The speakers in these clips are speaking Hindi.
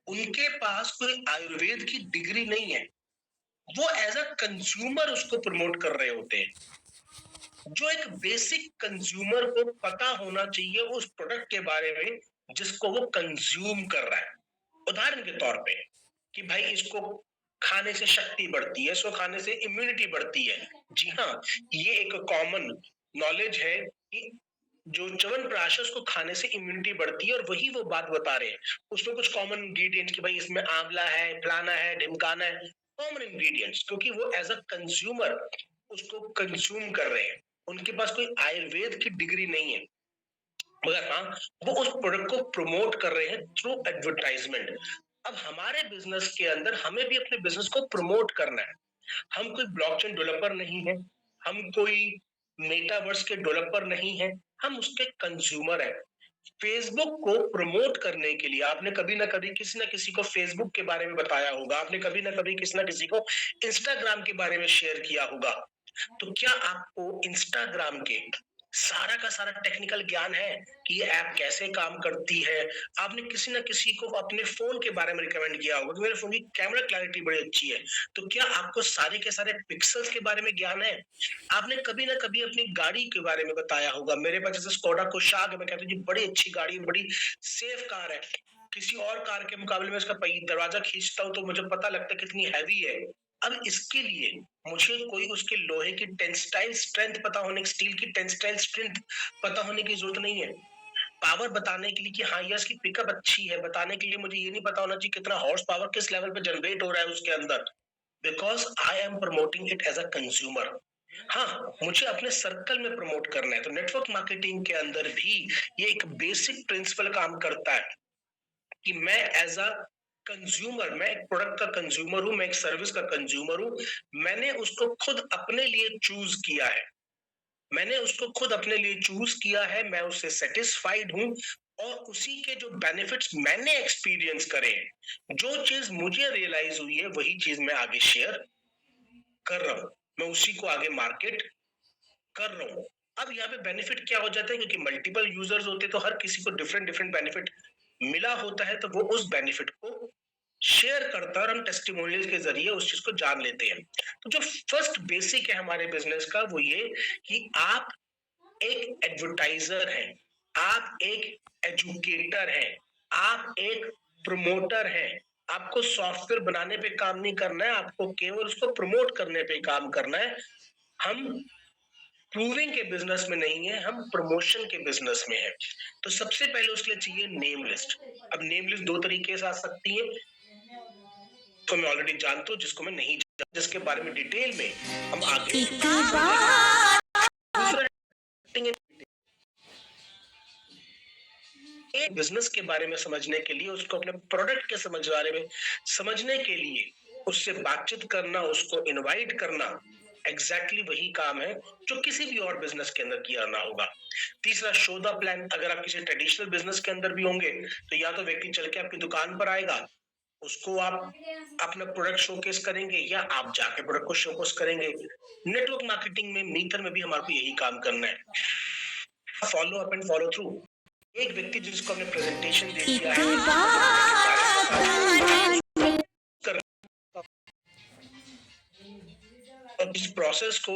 उनके पास कोई आयुर्वेद की डिग्री नहीं है, वो एज अ कंज्यूमर उसको प्रमोट कर रहे होते हैं। जो एक बेसिक कंज्यूमर को पता होना चाहिए उस प्रोडक्ट के बारे में जिसको वो कंज्यूम कर रहा है। उदाहरण के तौर पे कि भाई इसको खाने से शक्ति बढ़ती है, इसको खाने से इम्यूनिटी बढ़ती है। जी हाँ, ये एक कॉमन नॉलेज है कि जो च्यवनप्राश है उसको खाने से इम्यूनिटी बढ़ती है, और वही वो बात बता रहे हैं। उसमें कुछ कॉमन इंग्रेडिएंट कि भाई इसमें आंवला है, फलाना है, ढिमकाना है, कॉमन इंग्रेडिएंट्स, क्योंकि वो एज अ कंज्यूमर उसको कंज्यूम कर रहे हैं। उनके पास कोई आयुर्वेद की डिग्री नहीं है, मगर हाँ, वो उस प्रोडक्ट को प्रमोट कर रहे हैं थ्रू एडवर्टाइजमेंट। अब हमारे बिजनेस के अंदर हमें भी अपने बिजनेस को प्रमोट करना है। हम कोई ब्लॉकचेन डेवलपर नहीं है, हम कोई मेटावर्स के डेवलपर नहीं है, हम उसके कंज्यूमर हैं। फेसबुक को प्रमोट करने के लिए आपने कभी ना कभी किसी ना किसी को फेसबुक के बारे में बताया होगा, आपने कभी ना कभी किसी ना किसी को इंस्टाग्राम के बारे में शेयर किया होगा। तो क्या आपको इंस्टाग्राम के सारा का सारा टेक्निकल ज्ञान है कि ये ऐप कैसे काम करती है? आपने किसी ना किसी को अपने फोन के बारे में रिकमेंड किया होगा कि मेरे फोन की कैमरा क्लैरिटी बड़ी अच्छी है। तो क्या आपको सारे के सारे पिक्सल्स के बारे में ज्ञान है? आपने कभी ना कभी अपनी गाड़ी के बारे में बताया होगा, मेरे पास जैसे स्कोडा कुशाक है, मैं कहता हूँ जी बड़ी अच्छी गाड़ी है, बड़ी सेफ कार है। किसी और कार के मुकाबले में इसका दरवाजा खींचता हूँ तो मुझे पता लगता है कितनी हैवी है। अब इसके लिए मुझे कोई उसके लोहे की टेंसाइल स्ट्रेंथ पता होने, स्टील की टेंसाइल स्ट्रेंथ पता होने की जरूरत नहीं है। पावर बताने के लिए कि हाँ, ये इसकी पिकअप अच्छी है, बताने के लिए मुझे ये नहीं पता होना चाहिए कितना हॉर्स पावर किस लेवल पे जनरेट हो रहा है उसके अंदर। Because I am promoting it as a consumer. हाँ, मुझे अपने सर्कल में प्रमोट करना है, तो नेटवर्क मार्केटिंग के अंदर भी ये एक बेसिक प्रिंसिपल काम करता है कि मैं एज अ कंज्यूमर, मैं एक प्रोडक्ट का कंज्यूमर हूं, मैं एक सर्विस का कंज्यूमर हूं। मैंने उसको खुद अपने लिए चूज किया है, मैंने उसको खुद अपने लिए चूज किया है, मैं उससे सेटिस्फाइड हूं, और उसी के जो बेनिफिट्स मैंने एक्सपीरियंस करे हैं, जो चीज मुझे रियलाइज हुई है, वही चीज मैं आगे शेयर कर रहा हूं, मैं उसी को आगे मार्केट कर रहा हूं। अब यहाँ पे बेनिफिट क्या हो जाता है, क्योंकि मल्टीपल यूजर्स होते हैं तो हर किसी को डिफरेंट डिफरेंट बेनिफिट मिला होता है, तो वो उस बेनिफिट को शेयर करता है और हम टेस्टिमोनियल्स के जरिए उस चीज को जान लेते हैं। तो जो फर्स्ट बेसिक है हमारे बिजनेस का वो ये कि आप एक एडवर्टाइजर हैं, आप एक एजुकेटर हैं, आप एक प्रमोटर हैं। आपको सॉफ्टवेयर बनाने पे काम नहीं करना है, आपको केवल उसको प्रमोट करने पे काम करना है। हम प्रूविंग के बिजनेस में नहीं है, हम प्रमोशन के बिजनेस में है। तो सबसे पहले उसके लिए चाहिए नेम लिस्ट। अब नेम लिस्ट दो तरीके से आ सकती है, तो मैं ऑलरेडी जानता हूँ, जिसको मैं नहीं जानता, जिसके बारे में डिटेल में हम आगे दूसरा एक बिजनेस के बारे में समझने के लिए, उसको अपने प्रोडक्ट के समझ बारे में समझने के लिए उससे बातचीत करना, उसको इनवाइट करना, एग्जैक्टली वही काम है जो किसी भी और बिजनेस के अंदर किया ना होगा। तीसरा, शो द प्लान। अगर आप किसी ट्रेडिशनल बिजनेस के अंदर भी होंगे तो या तो व्यक्ति चल के आपकी दुकान पर आएगा, उसको आप अपना प्रोडक्ट शोकेस करेंगे, या आप जाके प्रोडक्ट को शोकेस करेंगे। नेटवर्क मार्केटिंग में, मीटर में भी हमारे को यही काम करना है, follow up and follow through. एक व्यक्ति जिसको हमने प्रेजेंटेशन दे दिया है, और इस प्रोसेस को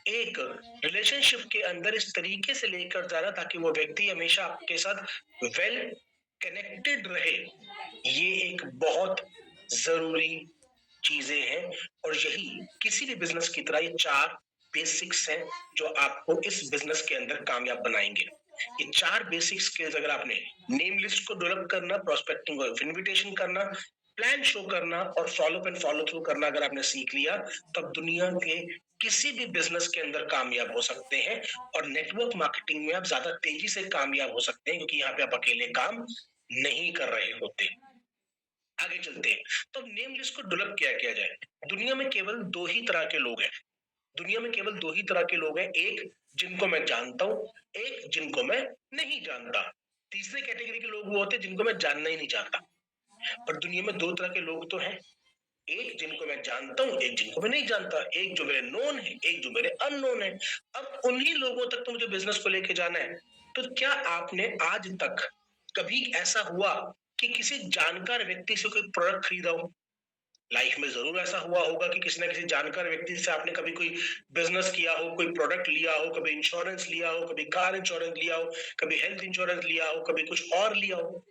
एक रिलेशनशिप के अंदर इस तरीके से लेकर जाना ताकि वो व्यक्ति हमेशा आपके साथ वेल कनेक्टेड रहे, ये एक बहुत जरूरी चीजें हैं। और यही किसी भी बिजनेस की तरह ये चार बेसिक्स हैं जो आपको इस बिजनेस के अंदर कामयाब बनाएंगे। ये चार बेसिक स्किल्स अगर आपने नेम लिस्ट को डेवलप करना, प्रोस्पेक्टिंग और इनविटेशन करना, प्लान शो करना और फॉलो एंड फॉलो थ्रू करना अगर आपने सीख लिया, तो आप दुनिया के किसी भी बिजनेस के अंदर कामयाब हो सकते हैं। और नेटवर्क मार्केटिंग में आप ज्यादा तेजी से कामयाब हो सकते हैं, क्योंकि यहाँ पे आप अकेले काम नहीं कर रहे होते। आगे चलते हैं, तो नेम लिस्ट को डेवलप किया जाए। दुनिया में केवल दो ही तरह के लोग हैं, दुनिया में केवल दो ही तरह के लोग हैं, एक जिनको मैं जानता हूं, एक जिनको मैं नहीं जानता। तीसरे कैटेगरी के लोग वो होते हैं जिनको मैं जानना ही नहीं चाहता। पर दुनिया में दो तरह के लोग तो हैं, एक जिनको मैं जानता हूं, एक जिनको मैं नहीं जानता, एक जो मेरे नोन है, एक जो मेरे अननोन है। अब उन्हीं लोगों तक तो मुझे बिजनेस को लेके जाना है। तो क्या आपने आज तक कभी ऐसा हुआ कि किसी जानकार व्यक्ति से कोई प्रोडक्ट खरीदा हो? लाइफ में जरूर ऐसा हुआ होगा कि किसी ना किसी जानकार व्यक्ति से आपने कभी कोई बिजनेस किया हो, कोई प्रोडक्ट लिया हो, कभी इंश्योरेंस लिया हो, कभी कार इंश्योरेंस लिया हो, कभी हेल्थ इंश्योरेंस लिया हो, कभी कुछ और लिया हो।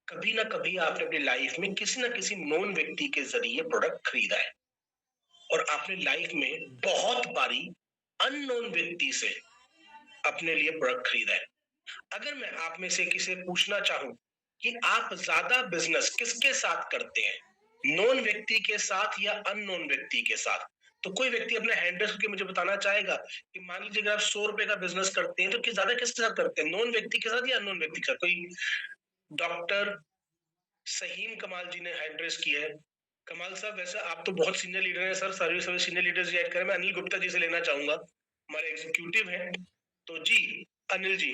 कभी ना कभी आपने अपनी लाइफ में किसी ना किसी नोन व्यक्ति के जरिए प्रोडक्ट खरीदा है, और आपने लाइफ में बहुत बारी अननोन व्यक्ति से अपने लिए प्रोडक्ट खरीदा है। अगर मैं आप में से किसी से पूछना चाहूं कि आप ज्यादा बिजनेस किसके साथ करते हैं, नोन व्यक्ति के साथ या अननोन व्यक्ति के साथ, तो कोई व्यक्ति अपना हैंड रेस करके मुझे बताना चाहेगा कि मान लीजिए अगर आप 100 रुपए का बिजनेस करते हैं तो ज्यादा किसके साथ करते हैं, नोन व्यक्ति के साथ या अननोन व्यक्ति के साथ? कोई डॉक्टर सहीम कमाल जी ने हैंड रेस किया है। कमाल साहब, वैसे आप तो बहुत सीनियर लीडर हैं sir, service senior leaders add करें। मैं अनिल गुप्ता जी से लेना चाहूंगा, हमारे एग्जीक्यूटिव हैं। तो जी, अनिल जी,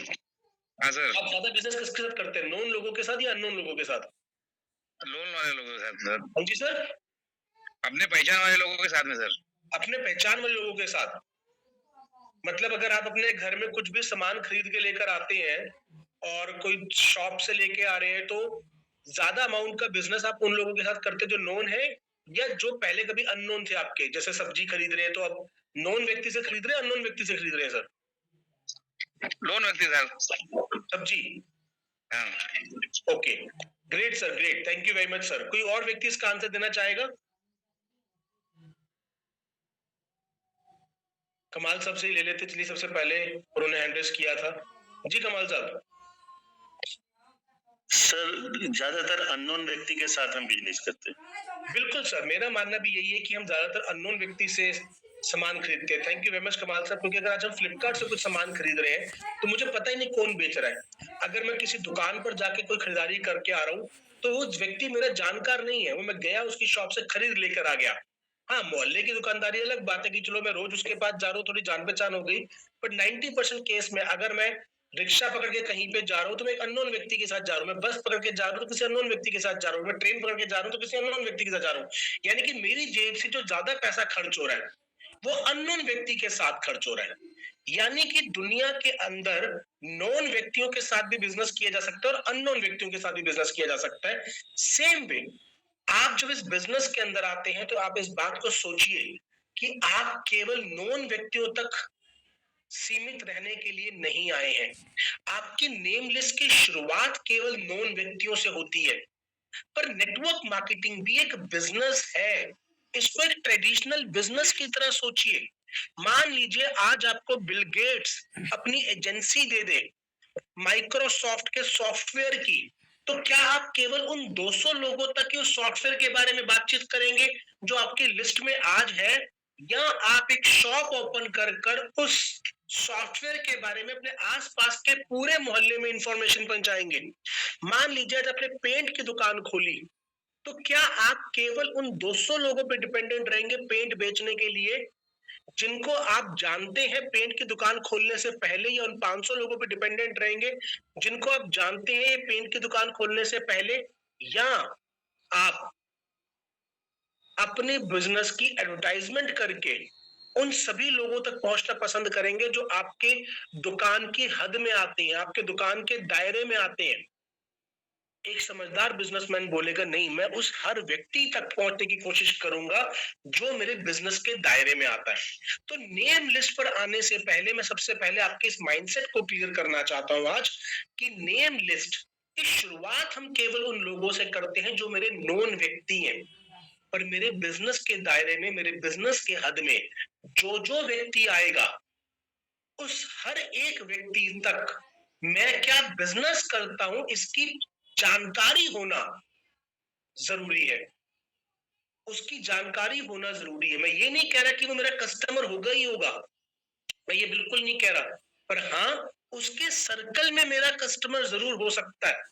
हाँ सर। आप ज्यादा बिजनेस किसके साथ करते हैं, नोन लोगों के साथ या अननोन लोगों के साथ? लोन वाले लोगों के साथ सर। हाँ जी सर। अपने पहचान वाले लोगों के साथ में सर। अपने पहचान वाले लोगों के साथ, मतलब अगर आप अपने घर में कुछ भी सामान खरीद के लेकर आते हैं और कोई शॉप से लेके आ रहे हैं, तो ज्यादा अमाउंट का बिजनेस आप उन लोगों के साथ करते हैं जो नोन है, या जो पहले कभी अननोन थे आपके? जैसे सब्जी खरीद रहे हैं तो अब नोन व्यक्ति से खरीद रहे हैं, अननोन व्यक्ति से खरीद रहे हैं सर? लोन व्यक्ति सर। सब्जी। हाँ। Okay, great sir, great, thank you very much sir. कोई और व्यक्ति इसका आंसर देना चाहेगा? कमाल साहब से ही ले लेते चलिए, सबसे पहले उन्होंने हैंड रेस किया था। जी कमाल साहब। सर ज्यादातर अननोन व्यक्ति के साथ हम बिजनेस करते हैं। बिल्कुल सर, मेरा मानना भी यही है कि हम ज्यादातर अननोन व्यक्ति से सामान खरीदते हैं। थैंक यू वेरी मच कमाल साहब, क्योंकि अगर आज हम फ्लिपकार्ट से कुछ सामान खरीद रहे हैं तो मुझे पता ही नहीं कौन बेच रहा है। अगर मैं किसी दुकान पर जाके कोई खरीदारी करके आ रहा हूँ तो वो व्यक्ति मेरा जानकार नहीं है, वो मैं गया उसकी शॉप से खरीद लेकर आ गया। हाँ, मोहल्ले की दुकानदारी अलग बात है कि चलो मैं रोज उसके पास जा रहा हूँ, थोड़ी जान पहचान हो गई, बट 90% केस में अगर मैं रिक्शा पकड़ के कहीं पे जा रहा हूँ तो मैं एक अननोन व्यक्ति के साथ जा रहा हूँ, मैं बस पकड़ के जा रहा हूँ तो किसी अननोन व्यक्ति के साथ जा रहा हूँ, मैं ट्रेन पकड़ के जा रहा हूँ तो किसी अननोन व्यक्ति के साथ जा रहा हूँ। यानी कि मेरी जेब से जो ज्यादा पैसा खर्च हो रहा है वो अननोन व्यक्ति के साथ खर्च हो रहा है। यानी कि दुनिया के अंदर नॉन व्यक्तियों के साथ भी बिजनेस किया जा सकता है और अननोन व्यक्तियों के साथ भी बिजनेस किया जा सकता है। सेम वे, आप जब इस बिजनेस के अंदर आते हैं तो आप इस बात को सोचिए कि आप केवल नॉन व्यक्तियों तक सीमित रहने के लिए नहीं आए हैं। आपकी नेम लिस्ट की शुरुआत केवल नॉन व्यक्तियों से होती है, पर नेटवर्क मार्केटिंग भी एक बिजनेस है। इसको एक ट्रेडिशनल बिजनेस की तरह सोचिए। मान लीजिए आज आपको बिल गेट्स अपनी एजेंसी दे दे माइक्रोसॉफ्ट के सॉफ्टवेयर की, तो क्या आप केवल उन 200 लोगों तक के उस सॉफ्टवेयर के बारे में बातचीत करेंगे जो आपकी लिस्ट में आज है, या आप एक शॉप ओपन कर उस सॉफ्टवेयर के बारे में अपने आसपास के पूरे मोहल्ले में इंफॉर्मेशन पहुंचाएंगे? मान लीजिए आज आपने पेंट की दुकान खोली, तो क्या आप केवल उन 200 लोगों पे डिपेंडेंट रहेंगे पेंट बेचने के लिए जिनको आप जानते हैं पेंट की दुकान खोलने से पहले, या उन 500 लोगों पे डिपेंडेंट रहेंगे जिनको आप जानते हैं पेंट की दुकान खोलने से पहले, या आप अपने बिजनेस की एडवर्टाइजमेंट करके उन सभी लोगों तक पहुंचना पसंद करेंगे जो आपके दुकान की हद में आते हैं, आपके दुकान के दायरे में आते हैं? एक समझदार बिजनेसमैन बोलेगा नहीं, मैं उस हर व्यक्ति तक पहुंचने की कोशिश करूंगा जो मेरे बिजनेस के दायरे में आता है। तो नेम लिस्ट पर आने से पहले मैं सबसे पहले आपके इस माइंडसेट को क्लियर करना चाहता हूं आज कि नेम लिस्ट की शुरुआत हम केवल उन लोगों से करते हैं जो मेरे नोन व्यक्ति हैं, पर मेरे बिजनेस के दायरे में, मेरे बिजनेस के हद में जो जो व्यक्ति आएगा उस हर एक व्यक्ति तक मैं क्या बिजनेस करता हूं इसकी जानकारी होना जरूरी है। उसकी जानकारी होना जरूरी है। मैं ये नहीं कह रहा कि वो मेरा कस्टमर होगा ही होगा, मैं ये बिल्कुल नहीं कह रहा, पर हाँ उसके सर्कल में मेरा कस्टमर जरूर हो सकता है।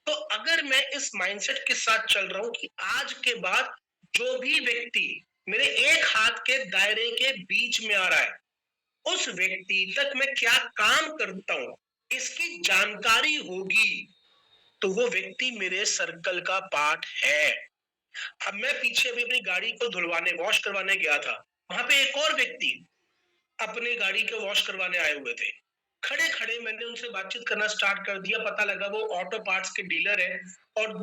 तो अगर मैं इस माइंडसेट के साथ चल रहा हूं कि आज के बाद जो भी व्यक्ति मेरे एक हाथ के दायरे के बीच में आ रहा है उस व्यक्ति तक मैं क्या काम करता हूं इसकी जानकारी होगी, तो वो व्यक्ति मेरे सर्कल का पार्ट है। अब मैं पीछे अभी अपनी गाड़ी को धुलवाने, वॉश करवाने गया था, वहां पे एक और व्यक्ति अपनी गाड़ी को वॉश करवाने आए हुए थे। खड़े खड़े मैंने उनसे बातचीत करना स्टार्ट कर दिया, पता लगा वो ऑटो पार्ट्स के डीलर है और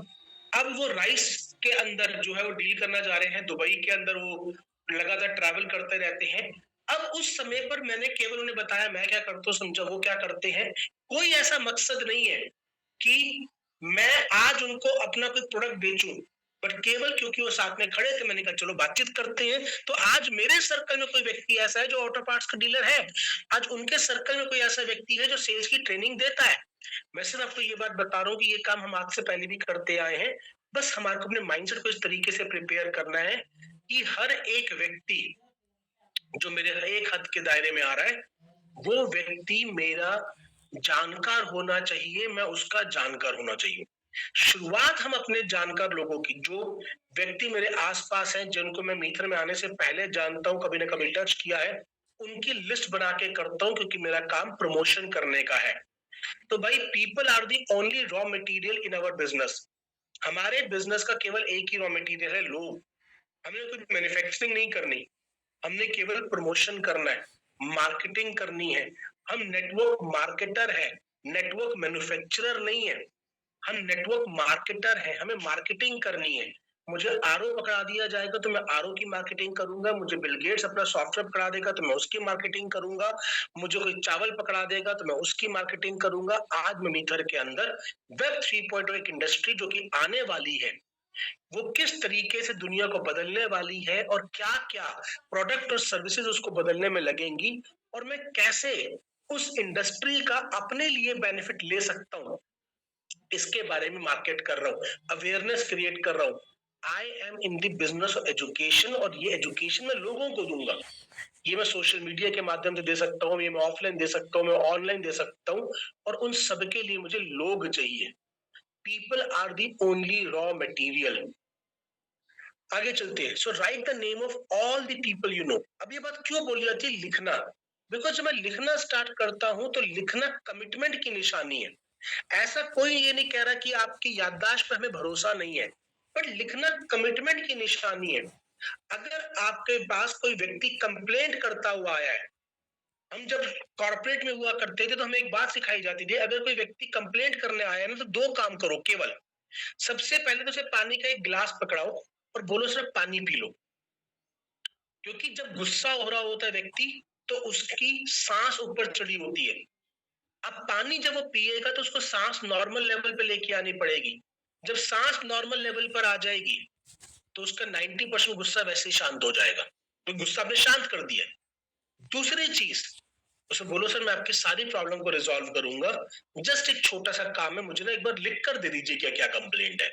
अब वो राइस के अंदर जो है वो डील करना जा रहे हैं, दुबई के अंदर वो लगातार ट्रैवल करते रहते हैं। अब उस समय पर मैंने केवल उन्हें बताया मैं क्या करता हूँ, समझा वो क्या करते हैं। कोई ऐसा मकसद नहीं है कि मैं आज उनको अपना कोई प्रोडक्ट बेचूं, बट केवल क्योंकि वो साथ में खड़े थे मैंने कहा चलो बातचीत करते हैं। तो आज मेरे सर्कल में कोई व्यक्ति ऐसा है जो ऑटो पार्ट्स का डीलर है, आज उनके सर्कल में कोई ऐसा व्यक्ति है जो सेल्स की ट्रेनिंग देता है। मैं सिर्फ आपको ये बात बता रहा हूँ कि ये काम हम आज से पहले भी करते आए हैं, बस हमारे को अपने माइंडसेट को इस तरीके से प्रिपेयर करना है कि हर एक व्यक्ति जो मेरे एक हद के दायरे में आ रहा है वो व्यक्ति मेरा जानकार होना चाहिए, मैं उसका जानकार होना चाहिए। शुरुआत हम अपने जानकार लोगों की, जो व्यक्ति मेरे आसपास हैं जिनको मैं मीटर में आने से पहले जानता हूं, कभी ना कभी टच किया है, उनकी लिस्ट बना के करता हूं क्योंकि मेरा काम प्रमोशन करने का है। तो भाई people are the only raw material in our business. हमारे बिजनेस का केवल एक ही रॉ मटेरियल है, लोग। हमने कोई मैन्युफैक्चरिंग नहीं करनी, हमने केवल प्रमोशन करना है, मार्केटिंग करनी है। हम नेटवर्क मार्केटर है, नेटवर्क मैन्युफैक्चरर नहीं है। हम नेटवर्क मार्केटर है, हमें मार्केटिंग करनी है। मुझे आरओ पकड़ा दिया जाएगा तो मैं आरओ की मार्केटिंग करूंगा, मुझे बिल गेट्स अपना सॉफ्टवेयर पकड़ा देगा तो मैं उसकी मार्केटिंग करूंगा, मुझे कोई चावल पकड़ा देगा तो मैं उसकी मार्केटिंग करूंगा। आज मैं मीटर के अंदर वेब 3.0 एक इंडस्ट्री जो कि आने वाली है, वो किस तरीके से दुनिया को बदलने वाली है और क्या क्या प्रोडक्ट और सर्विसेज उसको बदलने में लगेंगी, और मैं कैसे उस इंडस्ट्री का अपने लिए बेनिफिट ले सकता हूँ, इसके बारे में मार्केट कर रहा हूँ, अवेयरनेस क्रिएट कर रहा हूँ। I am in the business of education, और ये एजुकेशन मैं लोगों को दूंगा। ये मैं सोशल मीडिया के माध्यम से दे सकता हूँ, ये मैं ऑफलाइन दे सकता हूँ, मैं ऑनलाइन दे सकता हूँ, और उन सबके लिए मुझे लोग चाहिए। People are the only raw material. आगे चलते हैं। So write the name of all the people you know. अब ये बात क्यों बोली जाती है, लिखना? बिकॉज जब मैं लिखना स्टार्ट करता हूं तो लिखना कमिटमेंट की निशानी है। ऐसा कोई ये नहीं कह रहा कि आपकी याददाश्त पर हमें भरोसा नहीं है, बट लिखना कमिटमेंट की निशानी है। अगर आपके पास कोई व्यक्ति कंप्लेंट करता हुआ आया है, हम जब कॉर्पोरेट में हुआ करते थे तो हमें एक बात सिखाई जाती थी, अगर कोई व्यक्ति कंप्लेंट करने आया ना तो दो काम करो केवल। सबसे पहले तो उसे पानी का एक गिलास पकड़ाओ और बोलो सिर्फ पानी पी लो, क्योंकि जब गुस्सा हो रहा होता है व्यक्ति तो उसकी सांस ऊपर चढ़ी होती है। अब पानी जब वो पिएगा तो उसको सांस नॉर्मल लेवल पे लेके आनी पड़ेगी। जब सांस नॉर्मल लेवल पर आ जाएगी तो उसका 90% गुस्सा वैसे ही शांत हो जाएगा, तो गुस्सा आपने शांत कर दिया। दूसरी चीज, उसे बोलो सर मैं आपकी सारी प्रॉब्लम को रिजॉल्व करूंगा, जस्ट एक छोटा सा काम है, मुझे ना एक बार लिख कर दे दीजिए क्या क्या कंप्लेंट है,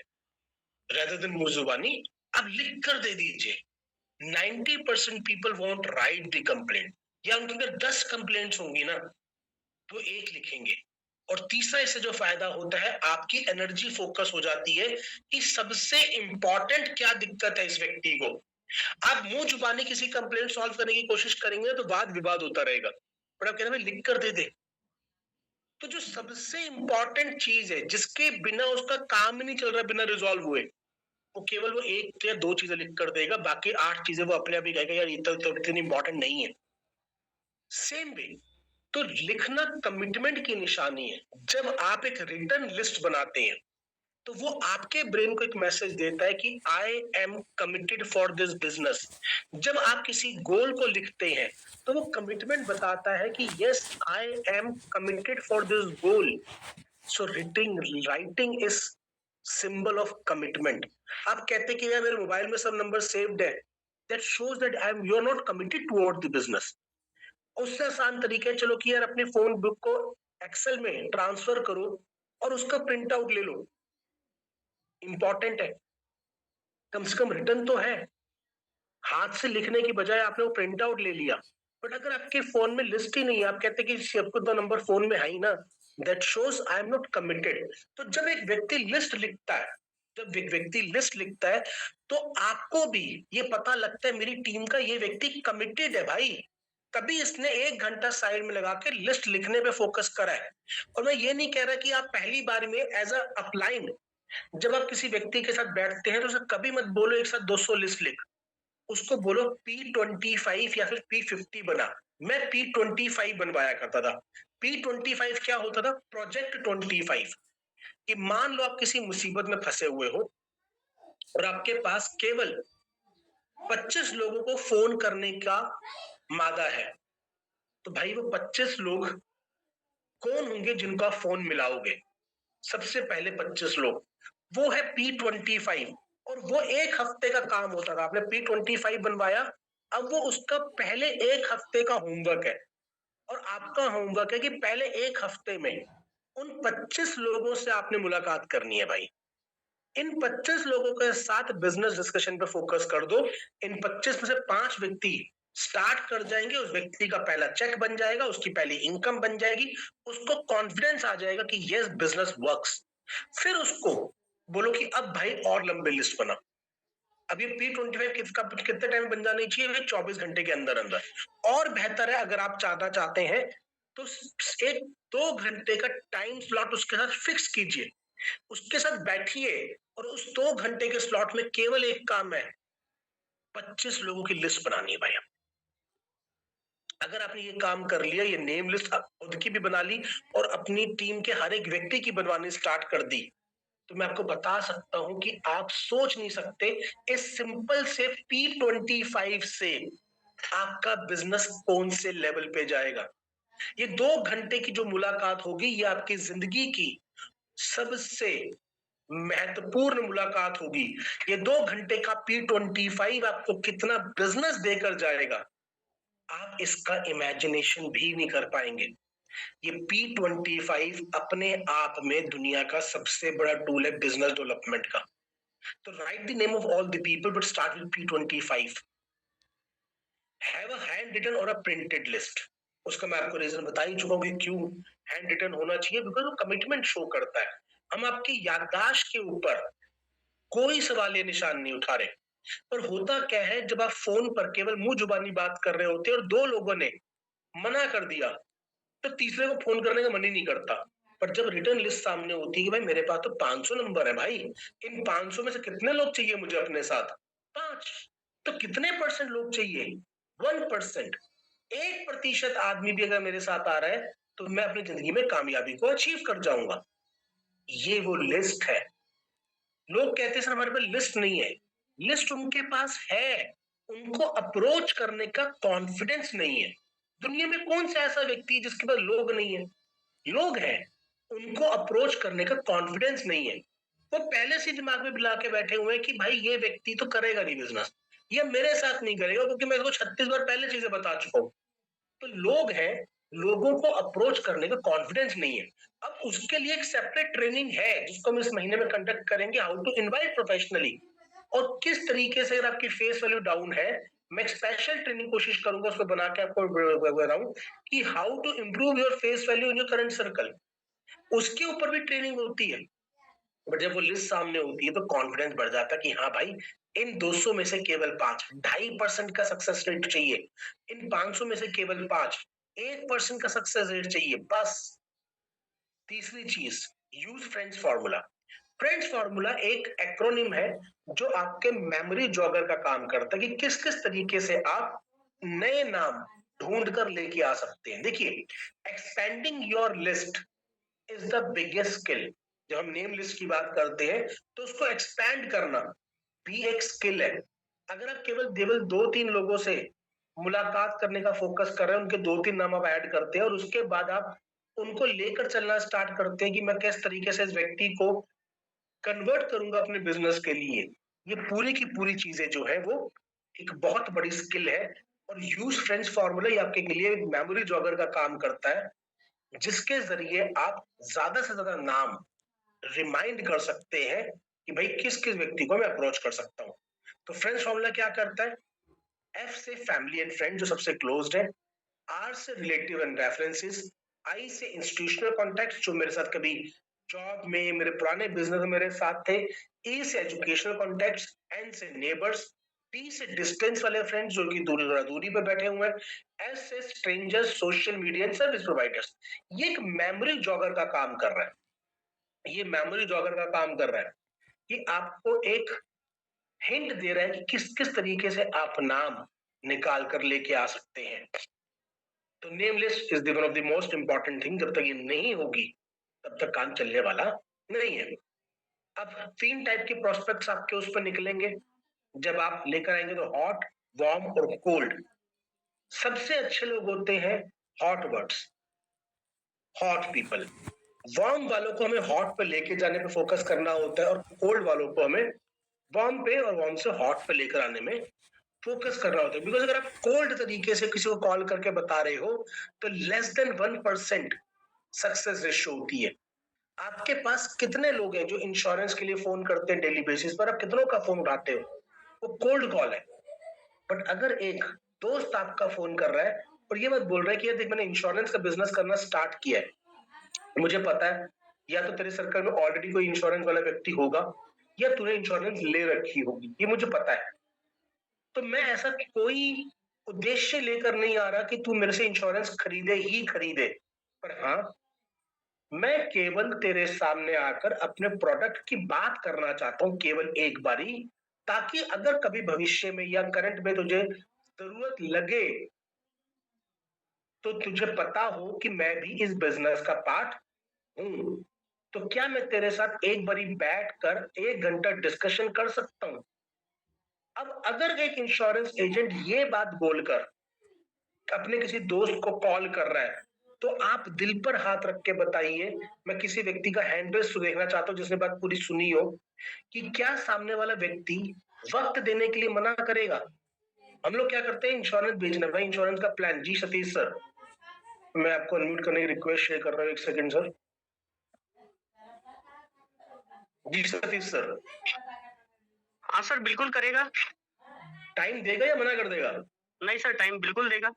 रेदर देन मुंह जुबानी आप लिख कर दे दीजिए। 90% people want right the complaint, या उनके अंदर 10 कंप्लेंट्स होंगी ना तो एक लिखेंगे। और तीसरा इससे जो फायदा होता है, आपकी एनर्जी फोकस हो जाती है कि सबसे इंपॉर्टेंट क्या दिक्कत है इस व्यक्ति को। आप मुंह जुबानी किसी कंप्लेंट सॉल्व करने की कोशिश करेंगे तो वाद विवाद होता रहेगा, पर आप कह रहे हैं लिख कर दे दे। तो जो सबसे इंपॉर्टेंट चीज है जिसके बिना उसका काम ही नहीं चल रहा बिना रिजॉल्व हुए, वो केवल वो एक या दो चीजें लिख कर देगा, बाकी 8 चीजें वो अपने आप ही कहेगा यार ये तो इतनी इंपॉर्टेंट नहीं है। सेम वे, तो लिखना कमिटमेंट की निशानी है। जब आप एक रिटर्न लिस्ट बनाते हैं तो वो आपके ब्रेन को एक मैसेज देता है कि आई am committed for this business. जब आप किसी गोल को लिखते हैं तो वो कमिटमेंट बताता है कि yes I am committed for this goal. So writing is symbol of commitment. आप कहते कि यार मेरे मोबाइल में सब नंबर सेव्ड है, that shows that I am, you are not committed toward the business. उससे आसान तरीका है, चलो कि यार अपने फोन बुक को एक्सेल में ट्रांसफर करो और उसका प्रिंट आउट ले लो। इंपॉर्टेंट है, कम से कम रिटर्न तो है। हाथ से लिखने की बजाय आपने वो प्रिंट आउट ले लिया। बट अगर आपके फोन में लिस्ट ही नहीं है, आप कहते कि सबको तो नंबर फोन में है ही ना, that shows I am not committed. तो जब एक व्यक्ति लिस्ट लिखता है, जब एक व्यक्ति लिस्ट लिखता है तो आपको भी ये पता लगता है मेरी टीम का ये व्यक्ति कमिटेड है भाई, तभी इसने 1 घंटा साइड में लगा के लिस्ट लिखने पे फोकस करा है। और मैं ये नहीं कह रहा कि आप पहली बार में एज अ अपलाइन, जब आप किसी व्यक्ति के साथ बैठते हैं तो उसे कभी मत बोलो एक साथ 200 लिस्ट लिख, उसको बोलो P25 या फिर P50 बना। मैं P25 बनवाया करता था। P25 क्या होता था? प्रोजेक्ट 25। कि मान लो आप किसी मुसीबत में फंसे हुए हो और आपके पास केवल 25 लोगों को फोन करने का मादा है, तो भाई वो 25 लोग कौन होंगे जिनको आप फोन मिलाओगे? सबसे पहले 25 लोग, वो है P25। और वो एक हफ्ते का काम होता था। आपने P25 बनवाया, अब वो उसका पहले एक हफ्ते का होमवर्क है। और आपका होमवर्क है कि पहले एक हफ्ते में उन 25 लोगों से आपने मुलाकात करनी है भाई। इन 25 लोगों के साथ बिजनेस डिस्कशन पे फोकस कर दो। इन 25 में से 5 व्यक्ति स्टार्ट कर जाएंगे, उस व्यक्ति का पहला चेक बन जाएगा, उसकी पहली इनकम बन जाएगी, उसको कॉन्फिडेंस आ जाएगा कि यस बिजनेस वर्क्स। फिर उसको बोलो कि अब भाई और लंबी लिस्ट बना। अब ये P25 कितने टाइम बन जानी चाहिए? 24 घंटे के अंदर अंदर। और बेहतर है अगर आप चाहना चाहते हैं तो एक 2 घंटे का टाइम स्लॉट उसके साथ फिक्स कीजिए, उसके साथ बैठिए और उस 2 घंटे के स्लॉट में केवल एक काम है, 25 लोगों की लिस्ट बनानी है भाई। अगर आपने ये काम कर लिया, ये नेम लिस्ट खुद की भी बना ली और अपनी टीम के हर एक व्यक्ति की बनवानी स्टार्ट कर दी, तो मैं आपको बता सकता हूं कि आप सोच नहीं सकते इस सिंपल से P25 से आपका बिजनेस कौन से लेवल पे जाएगा। ये 2 घंटे की जो मुलाकात होगी, ये आपकी जिंदगी की सबसे महत्वपूर्ण मुलाकात होगी। ये 2 घंटे का P25 आपको कितना बिजनेस देकर जाएगा, आप इसका इमेजिनेशन भी नहीं कर पाएंगे। ये P25 अपने आप में दुनिया का सबसे बड़ा टूल है बिजनेस डेवलपमेंट का। तो write the name of all the people but start with P25। Have a hand written और अ प्रिंटेड लिस्ट। उसका मैं आपको रीजन बता ही चुका हूं कि क्यों हैंड रिटन होना चाहिए, बिकॉज वो कमिटमेंट शो करता है। हम आपकी याददाश्त के ऊपर कोई सवाल या निशान नहीं उठा रहे। पर होता क्या है, जब आप फोन पर केवल मुंह जुबानी बात कर रहे होते हैं और 2 लोगों ने मना कर दिया, तो तीसरे को फोन करने का मन ही नहीं करता। पर जब रिटर्न लिस्ट सामने होती है कि भाई मेरे पास तो 500 नंबर है भाई, इन 500 में से कितने लोग चाहिए मुझे अपने साथ? 5। तो कितने परसेंट लोग चाहिए? 1%। 1% आदमी भी अगर मेरे साथ आ रहा है तो मैं अपनी जिंदगी में कामयाबी को अचीव कर जाऊंगा। ये वो लिस्ट है। लोग कहते हैं सर हमारे पास लिस्ट नहीं है। लिस्ट उनके पास है, उनको अप्रोच करने का कॉन्फिडेंस नहीं है। दुनिया में कौन सा ऐसा व्यक्ति है जिसके पास लोग नहीं है? लोग हैं, उनको अप्रोच करने का कॉन्फिडेंस नहीं है। वो पहले से दिमाग में मिला के बैठे हुए हैं कि भाई ये व्यक्ति तो करेगा नहीं बिजनेस, ये मेरे साथ नहीं करेगा, क्योंकि मैं इसको 36 बार पहले चीजें बता चुका हूं। तो लोग हैं, लोगों को अप्रोच करने का कॉन्फिडेंस नहीं है। अब उसके लिए एक सेपरेट ट्रेनिंग है जिसको हम इस महीने में कंडक्ट करेंगे, हाउ टू इनवाइट प्रोफेशनली। और किस तरीके से अगर आपकी फेस वैल्यू डाउन है, मैं एक स्पेशल ट्रेनिंग कोशिश करूंगा उसको बना के आपको बताऊं कि how to improve your face value in your current circle. उसके ऊपर भी ट्रेनिंग होती है। बट जब वो लिस्ट सामने होती है तो कॉन्फिडेंस बढ़ जाता है कि हाँ भाई, इन 200 में से केवल 5, 2.5% का सक्सेस रेट चाहिए। इन 500 में से केवल 5, 1% का सक्सेस रेट चाहिए बस। तीसरी चीज, use friends formula. Friends formula एक एक्रोनिम है जो आपके मेमोरी जॉगर का काम करता है कि किस किस तरीके से आप नए नाम ढूंढ कर लेके आ सकते हैं। देखिए, expanding your list is the biggest skill. जब हम नेम लिस्ट की बात करते हैं तो उसको एक्सपैंड करना भी एक स्किल है। अगर आप केवल 2-3 लोगों से मुलाकात करने का फोकस कर रहे हैं, उनके 2-3 नाम आप ऐड करते हैं और उसके बाद आप उनको लेकर चलना स्टार्ट करते हैं कि मैं किस तरीके से इस व्यक्ति को कन्वर्ट करूंगा अपने बिजनेस के लिए, ये पूरी की पूरी चीजें जो है वो एक बहुत बड़ी स्किल है। और यूज फ्रेंड्स फॉर्मूला ये आपके लिए मेमोरी जॉगर का काम करता है, जिसके जरिए आप ज्यादा से ज्यादा नाम रिमाइंड कर सकते हैं कि भाई किस किस व्यक्ति को मैं अप्रोच कर सकता हूं। तो फ्रेंड्स फॉर्मूला क्या करता है? एफ से फैमिली एंड फ्रेंड जो सबसे क्लोज्ड है, आर से रिलेटिव एंड रेफरेंसेस, आई से इंस्टीट्यूशनल कॉन्टैक्ट जो मेरे साथ कभी जॉब में, मेरे पुराने बिजनेस में मेरे साथ थे, ई से एजुकेशनल कॉन्टैक्ट्स, एन से नेबर्स, टी से डिस्टेंस वाले फ्रेंड्स जो कि दूरी पे बैठे हुए हैं, एस से strangers, social media and service providers. ये एक मेमोरी जॉगर का काम कर रहा है। ये मेमोरी जॉगर का काम कर रहा है कि आपको एक हिंट दे रहा है कि किस किस तरीके से आप नाम निकाल कर लेके आ सकते हैं। तो name list is one of the most important thing. जब तक ये नहीं होगी तब तक काम चलने वाला नहीं है। अब 3 टाइप के प्रोस्पेक्ट्स आपके उस पर निकलेंगे जब आप लेकर आएंगे, तो हॉट, वार्म और कोल्ड। सबसे अच्छे लोग होते हैं hot words, hot people. Warm वालों को हमें हॉट पे लेके जाने पे फोकस करना होता है और कोल्ड वालों को हमें वार्म पे और वार्म से हॉट पे लेकर आने में फोकस करना होता है। बिकॉज अगर आप कोल्ड तरीके से किसी को कॉल करके बता रहे हो तो लेस देन 1% सक्सेस रेशियो होती है। आपके पास कितने लोग हैं जो इंश्योरेंस के लिए फोन करते हैं डेली बेसिस पर? आप कितनों का फोन उठाते हो? वो कोल्ड कॉल है। बट अगर एक दोस्त आपका फोन कर रहा है और ये बात बोल रहा है कि यार देख, मैंने इंश्योरेंस का बिजनेस करना स्टार्ट किया है, मुझे पता है या तो तेरे सर्कल में ऑलरेडी कोई इंश्योरेंस वाला व्यक्ति होगा या तूने इंश्योरेंस ले रखी होगी, ये मुझे पता है। तो मैं ऐसा कोई उद्देश्य लेकर नहीं आ रहा कि तू मेरे से इंश्योरेंस खरीदे ही खरीदे, पर हाँ, मैं केवल तेरे सामने आकर अपने प्रोडक्ट की बात करना चाहता हूं केवल एक बारी, ताकि अगर कभी भविष्य में या करंट में तुझे जरूरत लगे तो तुझे पता हो कि मैं भी इस बिजनेस का पार्ट हूं। तो क्या मैं तेरे साथ एक बारी बैठ कर 1 घंटा डिस्कशन कर सकता हूं? अब अगर एक इंश्योरेंस एजेंट ये बात बोलकर अपने किसी दोस्त को कॉल कर रहा है, तो आप दिल पर हाथ रख के बताइए, मैं किसी व्यक्ति का हैंड रेस देखना चाहता हूं जिसने बात पूरी सुनी हो, कि क्या सामने वाला व्यक्ति वक्त देने के लिए मना करेगा? हम लोग क्या करते हैं, इंश्योरेंस बेचना भाई, इंश्योरेंस का प्लान। जी सतीश सर, मैं आपको अनम्यूट करने की रिक्वेस्ट शेयर कर रहा हूँ, 1 सेकंड सर। जी सतीश सर। हाँ सर, बिल्कुल करेगा। टाइम देगा या मना कर देगा? नहीं सर, टाइम बिल्कुल देगा।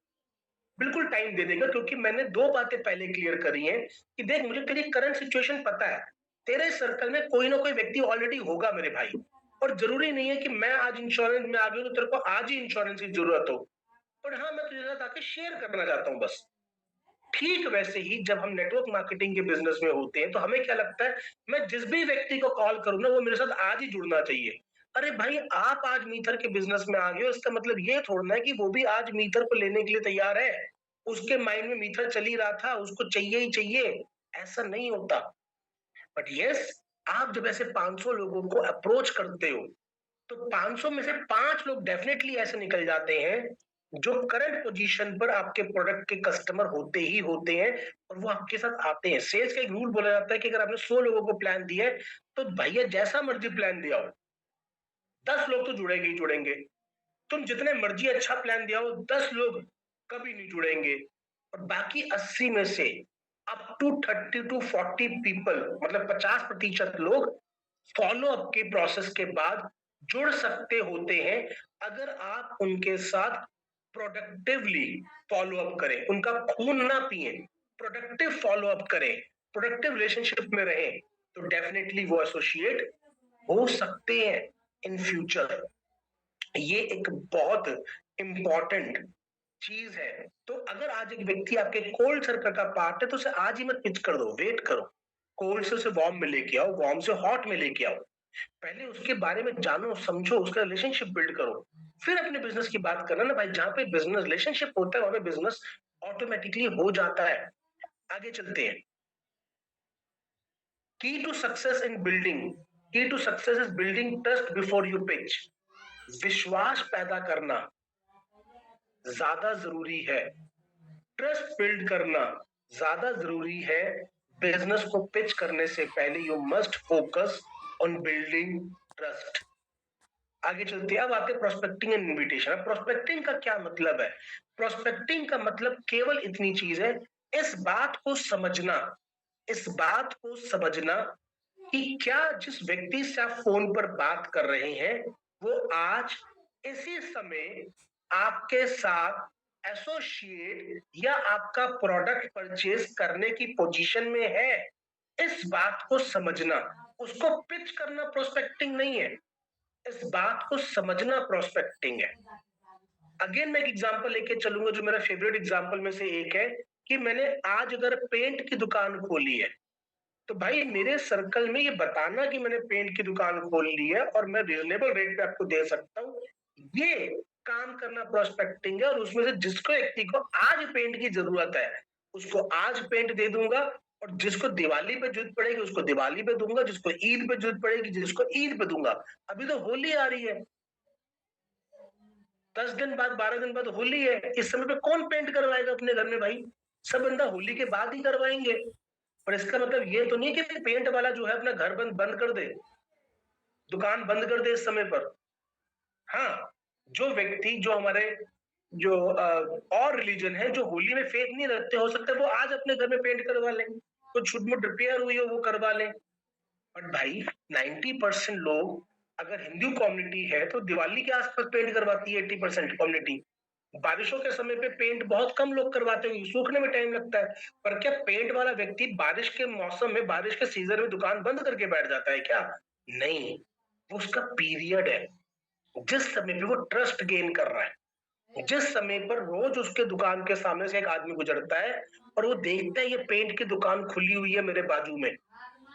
बिल्कुल टाइम दे देगा, क्योंकि मैंने 2 बातें पहले क्लियर करी हैं कि देख, मुझे तेरी करंट सिचुएशन पता है, तेरे सर्कल में कोई ना कोई व्यक्ति ऑलरेडी होगा मेरे भाई, और जरूरी नहीं है कि मैं आज इंश्योरेंस में आ गई तो तेरे को आज ही इंश्योरेंस की जरूरत हो, पर हाँ, मैं तुझे साथ आके शेयर करना चाहता हूँ बस। ठीक वैसे ही जब हम नेटवर्क मार्केटिंग के बिजनेस में होते हैं तो हमें क्या लगता है, मैं जिस भी व्यक्ति को कॉल करूं ना, वो मेरे साथ आज ही जुड़ना चाहिए। अरे भाई, आप आज मीथर के बिजनेस में आ गए हो, इसका मतलब ये थोड़ा है कि वो भी आज मीथर को लेने के लिए तैयार है। उसके माइंड में मीथर चल ही रहा था, उसको चाहिए ही चाहिए, ऐसा नहीं होता। बट यस, आप जब ऐसे 500 लोगों को अप्रोच करते हो तो 500 में से 5 लोग डेफिनेटली ऐसे निकल जाते हैं जो करंट पोजीशन पर आपके प्रोडक्ट के कस्टमर होते ही होते हैं, और वो आपके साथ आते हैं। सेल्स का एक रूल बोला जाता है कि अगर आपने 100 लोगों को प्लान दिया है तो भैया जैसा मर्जी प्लान दिया हो, 10 लोग तो जुड़ेंगे ही जुड़ेंगे। तुम जितने मर्जी अच्छा प्लान दिया हो, 10 लोग कभी नहीं जुड़ेंगे, और बाकी 80 में से अप टू 30 टू 40 पीपल, मतलब 50% लोग फॉलो अप के प्रोसेस के बाद जुड़ सकते होते हैं, अगर आप उनके साथ प्रोडक्टिवली फॉलो अप करें, उनका खून ना पिए, प्रोडक्टिव फॉलो अप करें, प्रोडक्टिव रिलेशनशिप में रहें, तो डेफिनेटली वो एसोसिएट हो सकते हैं इन फ्यूचर। ये एक बहुत इंपॉर्टेंट चीज है। तो अगर आज एक व्यक्ति आपके कोल्ड सर्कल का पार्ट है तो उसे आज ही मत पिच कर दो, वेट करो। कोल्ड से उसे वार्म में लेके आओ, वार्म से हॉट में लेके आओ, पहले उसके बारे में जानो, समझो, उसका रिलेशनशिप बिल्ड करो, फिर अपने बिजनेस की बात करना ना भाई। जहां पे बिजनेस रिलेशनशिप होता है वहां पे बिजनेस ऑटोमेटिकली हो जाता है। आगे चलते हैं। Key to success in building, key to success is building trust before you pitch. विश्वास पैदा करना ज्यादा जरूरी है, ट्रस्ट बिल्ड करना ज्यादा जरूरी है। बिजनेस को पिच करने से पहले you must focus on building trust. आगे चलते हैं। अब आते हैं प्रोस्पेक्टिंग एंड इनविटेशन। अब प्रोस्पेक्टिंग का क्या मतलब है? प्रोस्पेक्टिंग का मतलब केवल इतनी चीज है, इस बात को समझना, इस बात को समझना कि क्या जिस व्यक्ति से आप फोन पर बात कर रहे हैं वो आज इसी समय आपके साथ एसोसिएट या आपका प्रोडक्ट परचेज करने की पोजीशन में है। इस बात को समझना, उसको पिच करना प्रोस्पेक्टिंग नहीं है, इस बात को समझना प्रोस्पेक्टिंग है। अगेन मैं एक एग्जांपल लेके चलूंगा जो मेरा फेवरेट एग्जांपल में से एक है, कि मैंने आज अगर पेंट की दुकान खोली है तो भाई मेरे सर्कल में ये बताना कि मैंने पेंट की दुकान खोल ली है और मैं रीजनेबल रेट पे आपको दे सकता हूँ, ये काम करना प्रोस्पेक्टिंग है, और उसमें से जिसको व्यक्ति को आज पेंट की जरूरत है उसको आज पेंट दे दूंगा, और जिसको दिवाली पे जरूरत पड़ेगी उसको दिवाली पे दूंगा, जिसको ईद पे जरूरत पड़ेगी जिसको ईद पे दूंगा। अभी तो होली आ रही है, 10 दिन बाद 12 दिन बाद होली है, इस समय पे कौन पेंट करवाएगा अपने घर में भाई? सब बंदा होली के बाद ही करवाएंगे। पर इसका मतलब ये तो नहीं कि पेंट वाला जो है अपना घर बंद बंद कर दे, दुकान बंद कर दे इस समय पर। हाँ, जो व्यक्ति जो हमारे जो और रिलीजन है, जो होली में फेथ नहीं रखते, हो सकता है वो आज अपने घर में पेंट करवा लें, कुछ छुट मुट रिपेयर हुई हो वो करवा लें। बट भाई 90% लोग अगर हिंदू कम्युनिटी है तो दिवाली के आसपास पेंट करवाती है 80% कम्युनिटी। बारिशों के समय पे पेंट बहुत कम लोग करवाते हैं, सूखने में टाइम लगता है। पर क्या पेंट वाला व्यक्ति बारिश के मौसम में, बारिश के सीजन में दुकान बंद करके बैठ जाता है क्या? नहीं, वो उसका पीरियड है। जिस समय पे वो ट्रस्ट गेन कर रहा है, जिस समय पर रोज उसके दुकान के सामने से एक आदमी गुजरता है और वो देखता है ये पेंट की दुकान खुली हुई है मेरे बाजू में,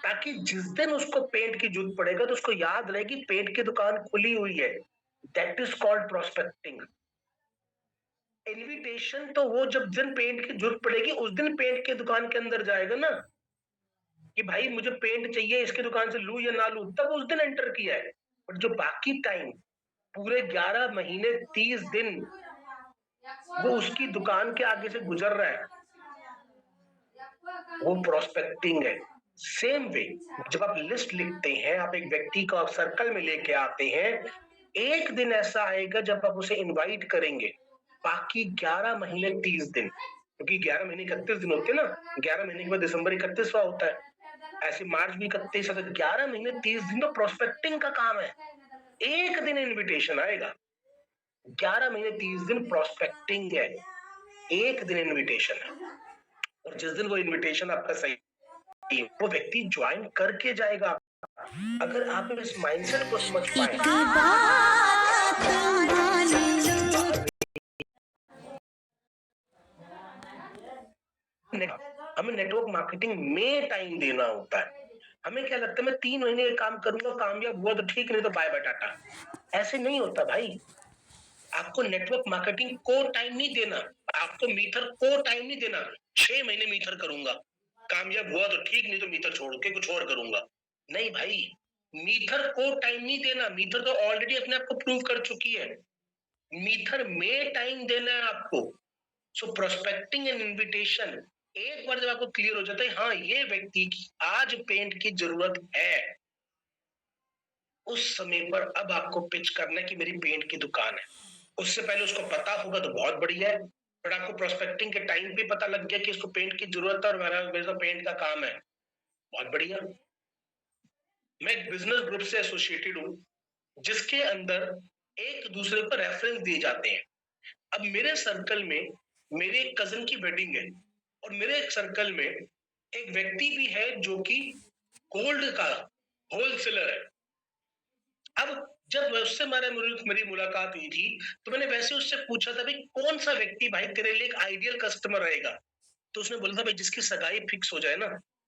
ताकि जिस दिन उसको पेंट की जरूरत पड़ेगा तो उसको याद रहे कि पेंट की दुकान खुली हुई है। That is called prospecting. Invitation तो वो जब दिन पेंट की जरूरत पड़ेगी उस दिन पेंट की दुकान के अंदर जाएगा ना, कि भाई मुझे पेंट चाहिए इसकी दुकान से लूं या ना लूं, तब उस दिन एंटर किया है। बट जो बाकी टाइम पूरे 11 महीने 30 दिन वो उसकी दुकान के आगे से गुजर रहा है, वो प्रोस्पेक्टिंग है। सेम वे जब आप लिस्ट लिखते हैं, आप एक व्यक्ति को आप सर्कल में लेके आते हैं, एक दिन ऐसा आएगा जब आप उसे इनवाइट करेंगे, बाकी 11 महीने 30 दिन, क्योंकि 11 महीने 31 दिन होते हैं ना, 11 महीने के बाद दिसंबर 31वां होता है, ऐसे मार्च भी 31 है, तो 11 महीने 30 दिन तो प्रोस्पेक्टिंग का काम है। एक दिन इनविटेशन आएगा, 11 महीने 30 दिन प्रोस्पेक्टिंग है, एक दिन इनविटेशन है। और जिस दिन वो इनविटेशन आपका सही, वो व्यक्ति ज्वाइन करके जाएगा। अगर आप इस माइंडसेट को समझ पाए, हमें नेटवर्क मार्केटिंग में टाइम देना होता है। हमें क्या लगता है मैं 3 महीने काम करूंगा, कामयाब हुआ तो ठीक, नहीं तो बाय बाय टाटा। ऐसे नहीं होता भाई। आपको नेटवर्क मार्केटिंग को टाइम नहीं देना, आपको मीटर को टाइम नहीं देना। 6 महीने मीटर करूंगा, कामयाब हुआ तो ठीक, नहीं तो मीटर छोड़ के कुछ और करूंगा। नहीं भाई, मीटर को टाइम नहीं देना, मीटर तो ऑलरेडी अपने आप को प्रूव कर चुकी है। मीटर में टाइम देना है आपको। सो प्रोस्पेक्टिंग एंड इनविटेशन, एक बार जब आपको क्लियर हो जाता है हाँ ये व्यक्ति की आज पेंट की जरूरत है, उस समय पर अब आपको पिच करना है कि मेरी पेंट की दुकान है। उससे पहले उसको पता होगा तो बहुत बढ़िया है, बट आपको प्रोस्पेक्टिंग के टाइम पे पता लग गया कि इसको पेंट की जरूरत है और मेरा पेंट का काम है, बहुत बढ़िया। मैं एक बिजनेस ग्रुप से एसोसिएटेड हूं जिसके अंदर एक दूसरे को रेफरेंस दिए जाते हैं। अब मेरे सर्कल में मेरे एक कजन की वेडिंग है और मेरे एक सर्कल में एक व्यक्ति भी है जो कि गोल्ड का होलसेलर है। अब जब उससे मेरी मुलाकात हुई थी तो मैंने वैसे उससे पूछा था भाई कौन सा व्यक्ति भाई तेरे लिए एक आइडियल कस्टमर रहेगा, तो उसने बोला था भाई जिसकी सगाई फिक्स हो जाए ना।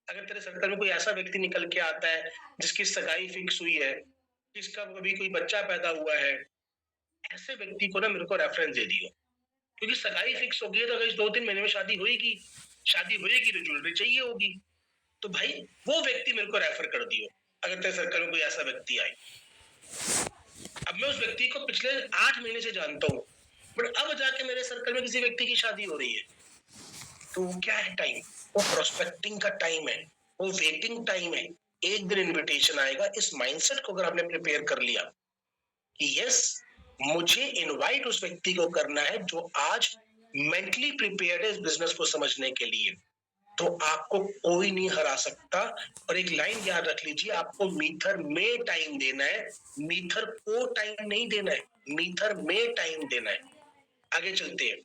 अगर तेरे सर्कल में कोई ऐसा व्यक्ति निकल के आता है जिसकी सगाई फिक्स हुई है, जिसका अभी कोई बच्चा पैदा हुआ है, ऐसे व्यक्ति को ना मेरे को रेफरेंस दे दियो, क्योंकि सगाई फिक्स हो गई है तो अगर 2-3 महीने में शादी होगी तो ज्वेलरी चाहिए होगी, तो भाई वो व्यक्ति मेरे को रेफर कर दियो अगर तेरे सर्कल में कोई ऐसा व्यक्ति आए। अब मैं उस व्यक्ति को पिछले 8 महीने से जानता हूँ, बट अब जाके मेरे सर्कल में किसी व्यक्ति की शादी हो रही है, तो वो क्या है टाइम, वो प्रोस्पेक्टिंग का टाइम है, वो वेटिंग टाइम है। एक दिन इनविटेशन आएगा। इस माइंडसेट को अगर आपने प्रिपेयर कर लिया कि यस मुझे इनवाइट उस व्यक्ति को करना है जो आज मेंटली प्रिपेयर्ड है इस बिजनेस को समझने के लिए, तो आपको कोई नहीं हरा सकता। और एक लाइन याद रख लीजिए, आपको मीटर में टाइम देना है, मीटर को टाइम नहीं देना है, मीटर में टाइम देना है। आगे चलते हैं।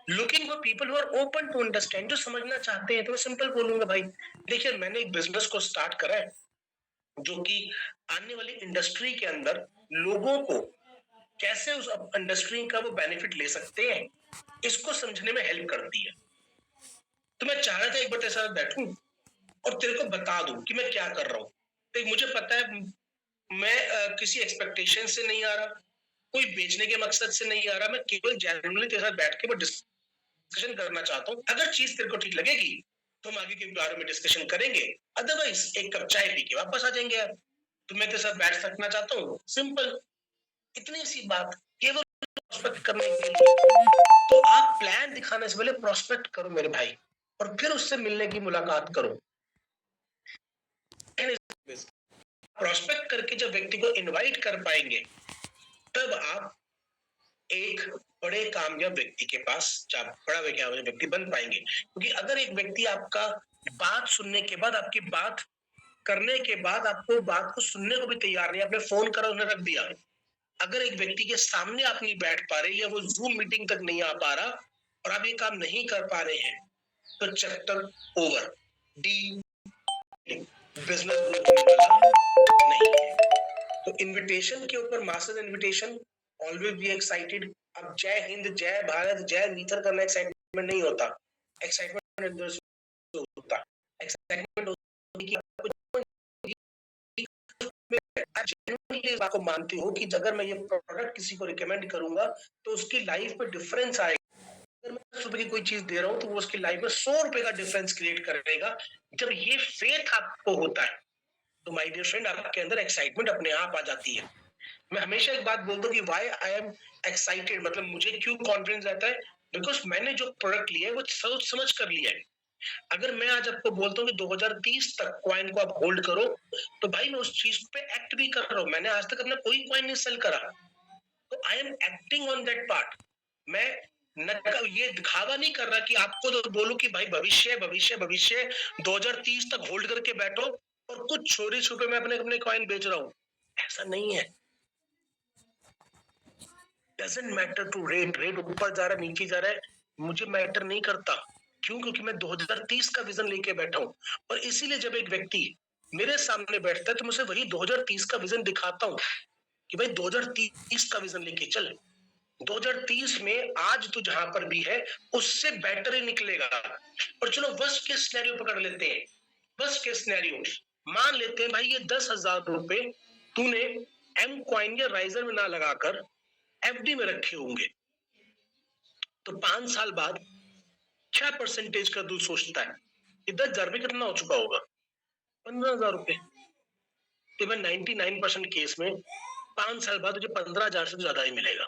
Looking for people who are open to understand, जो समझना चाहते हैं। तो मैं सिंपल बोलूंगा भाई देखिए मैंने एक बिजनेस को स्टार्ट करा है जो कि आने वाली इंडस्ट्री के अंदर लोगों को कैसे उस इंडस्ट्री का वो बेनिफिट ले सकते हैं इसको समझने में हेल्प करती है। तो मैं चाह रहा था एक बार तेरे साथ बैठूं और तेरे को बता दूं कि मैं क्या कर रहा हूं। तो मुझे पता है मैं किसी एक्सपेक्टेशन से नहीं आ रहा, कोई बेचने के मकसद से नहीं आ रहा, मैं केवल जेन्युइनली तेरे साथ बैठ के वो डिस्कशन करना चाहता हूँ। अगर चीज तेरे को ठीक लगेगी तो हम आगे के बारे में डिस्कशन करेंगे, अदरवाइज एक कप चाय पी के वापस आ जाएंगे यार। तो मैं तेरे साथ बैठ सकना चाहता हूँ, सिंपल, इतनी सी बात, केवल प्रोस्पेक्ट करने के लिए। तो आप प्लान दिखाने से पहले प्रोस्पेक्ट करो मेरे भाई, और फिर उससे मिलने की मुलाकात करो। प्रोस्पेक्ट करके जब व्यक्ति को इनवाइट कर पाएंगे तब आप एक बड़े कामयाब व्यक्ति के पास बड़ा व्यक्ति बन पाएंगे। क्योंकि अगर एक व्यक्ति आपका बात सुनने के बाद, आपकी बात करने के बाद आपको बात को सुनने को भी तैयार नहीं, आपने फोन करा उन्हें रख दिया, अगर एक व्यक्ति के सामने आप नहीं बैठ पा रहे या वो जूम मीटिंग तक नहीं आ पा रहा और आप ये काम नहीं कर पा रहे हैं, तो chapter over, D business grow होने वाला नहीं है। तो इनविटेशन के ऊपर, master invitation, always be excited. अब जय हिंद, जय भारत, जय नीतर करना एक्साइटमेंट नहीं होता, एक्साइटमेंट अंदर से होता, एक्साइटमेंट होती कि आपको बात को मानती हो कि अगर मैं ये प्रोडक्ट किसी को रिकमेंड करूंगा तो उसकी लाइफ में डिफरेंस आएगा। अगर मैं 10 रुपए की कोई चीज दे रहा हूं तो वो उसकी लाइफ में 100 रुपए का डिफरेंस क्रिएट करेगा। जब ये फेथ आपको होता है तो माय डियर फ्रेंड, आपके अंदर एक्साइटमेंट अपने आप आ जाती है। मैं हमेशा एक बात बोलता हूँ कि व्हाई आई एम एक्साइटेड, मतलब मुझे क्यों कॉन्फिडेंस आता है, बिकॉज मैंने जो प्रोडक्ट लिया है वो सोच समझ कर लिया है। अगर मैं आज आपको बोलता हूँ कि 2030 तक कॉइन को आप होल्ड करो, तो भाई मैं उस चीज पे एक्ट भी कर रहा हूँ। मैंने आज तक अपना कोई कॉइन नहीं सेल करा, तो I am acting on that part. मैं ये दिखावा नहीं कर रहा कि आपको तो बोलूं कि भाई भविष्य भविष्य भविष्य 2030 तक होल्ड करके बैठो और कुछ चोरी छुपे मैं अपने अपने कॉइन बेच रहा हूं, ऐसा नहीं है। Doesn't matter to rate, rate ऊपर जा रहा है नीचे जा रहा है, मुझे मैटर नहीं करता। क्यों? क्योंकि मैं 2030 का विजन लेके बैठा हूं। और इसीलिए जब एक व्यक्ति मेरे सामने बैठता है तो मुझे वही 2030 का विजन दिखाता हूं कि भाई 2030 का विजन लेके चल, 2030 में आज तू जहां पर भी है उससे बेटर ही निकलेगा। और चलो वर्स्ट केस सिनेरियो पकड़ लेते हैं, वर्स्ट केस सिनेरियो मान लेते हैं भाई ये 10,000 रुपए तूने एम कॉइन या राइजर में ना लगाकर एफडी में रखे होंगे, तो 5 साल बाद क्या परसेंटेज का तू सोचता है कि 10,000 रुपए कितना हो चुका होगा? 15,000 रुपए। इवन 99% केस में 5 साल बाद तुझे 15,000 से ज्यादा ही मिलेगा।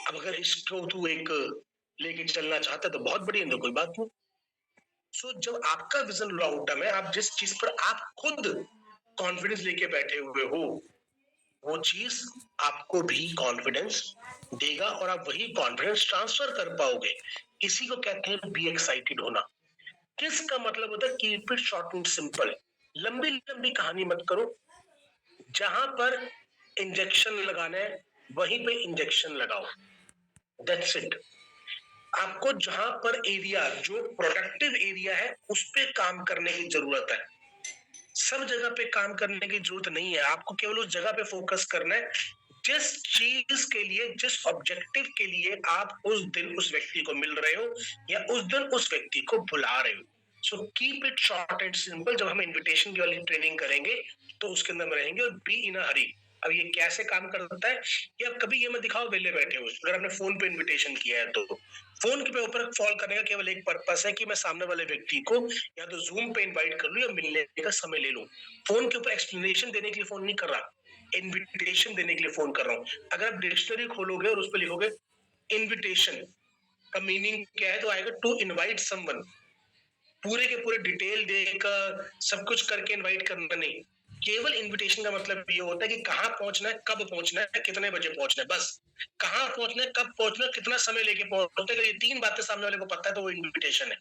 अब अगर इसको तू एक लेके चलना चाहता है तो बहुत बढ़िया, कोई बात नहीं। सो जब आपका विजन लॉन्ग टर्म है, आप जिस चीज पर आप खुद कॉन्फिडेंस लेके बैठे हुए हो, वो चीज आपको भी कॉन्फिडेंस देगा और आप वही कॉन्फिडेंस ट्रांसफर कर पाओगे। इसी को कहते हैं बी एक्साइटेड होना। किसका मतलब होता है keep it short and simple, लंबी लंबी कहानी मत करो। जहां पर इंजेक्शन लगाना है वहीं पे इंजेक्शन लगाओ, दैट्स इट। आपको जहां पर एरिया जो प्रोडक्टिव एरिया है उस पे काम करने की जरूरत है, सब जगह पे काम करने की जरूरत नहीं है। आपको केवल उस जगह पे फोकस करना है जिस चीज के लिए, जिस ऑब्जेक्टिव के लिए आप उस दिन उस व्यक्ति को मिल रहे हो या उस दिन उस व्यक्ति को बुला रहे हो। So keep it short and simple. जब हम इनविटेशन की वाली ट्रेनिंग करेंगे तो उसके अंदर रहेंगे और बी इन अ हरी। अब ये कैसे काम करता है कि अब कभी ये मत दिखाओ वेले बैठे हो। अगर आपने फोन पे इनविटेशन किया है तो फोन के ऊपर फॉल करने का केवल एक पर्पस है कि मैं सामने वाले व्यक्ति को या तो जूम पे इनवाइट कर लूं या मिलने का समय ले लूं। फोन के ऊपर एक्सप्लेनेशन देने के लिए फोन नहीं कर रहा, इनविटेशन देने के लिए फोन कर रहा हूं। अगर आप डिक्शनरी खोलोगे और उस पर लिखोगे इनविटेशन का मीनिंग क्या है तो आएगा टू इनवाइट समवन, पूरे के पूरे डिटेल देकर सब कुछ करके इनवाइट करना नहीं। केवल इनविटेशन का मतलब ये होता है कि कहाँ पहुंचना है, कब पहुंचना है, कितने बजे पहुंचना है, बस। कहाँ पहुंचना है, कब पहुंचना है, कितना समय लेके पहुंचना है, ये 3 बातें सामने वाले को पता है तो वो इनविटेशन है।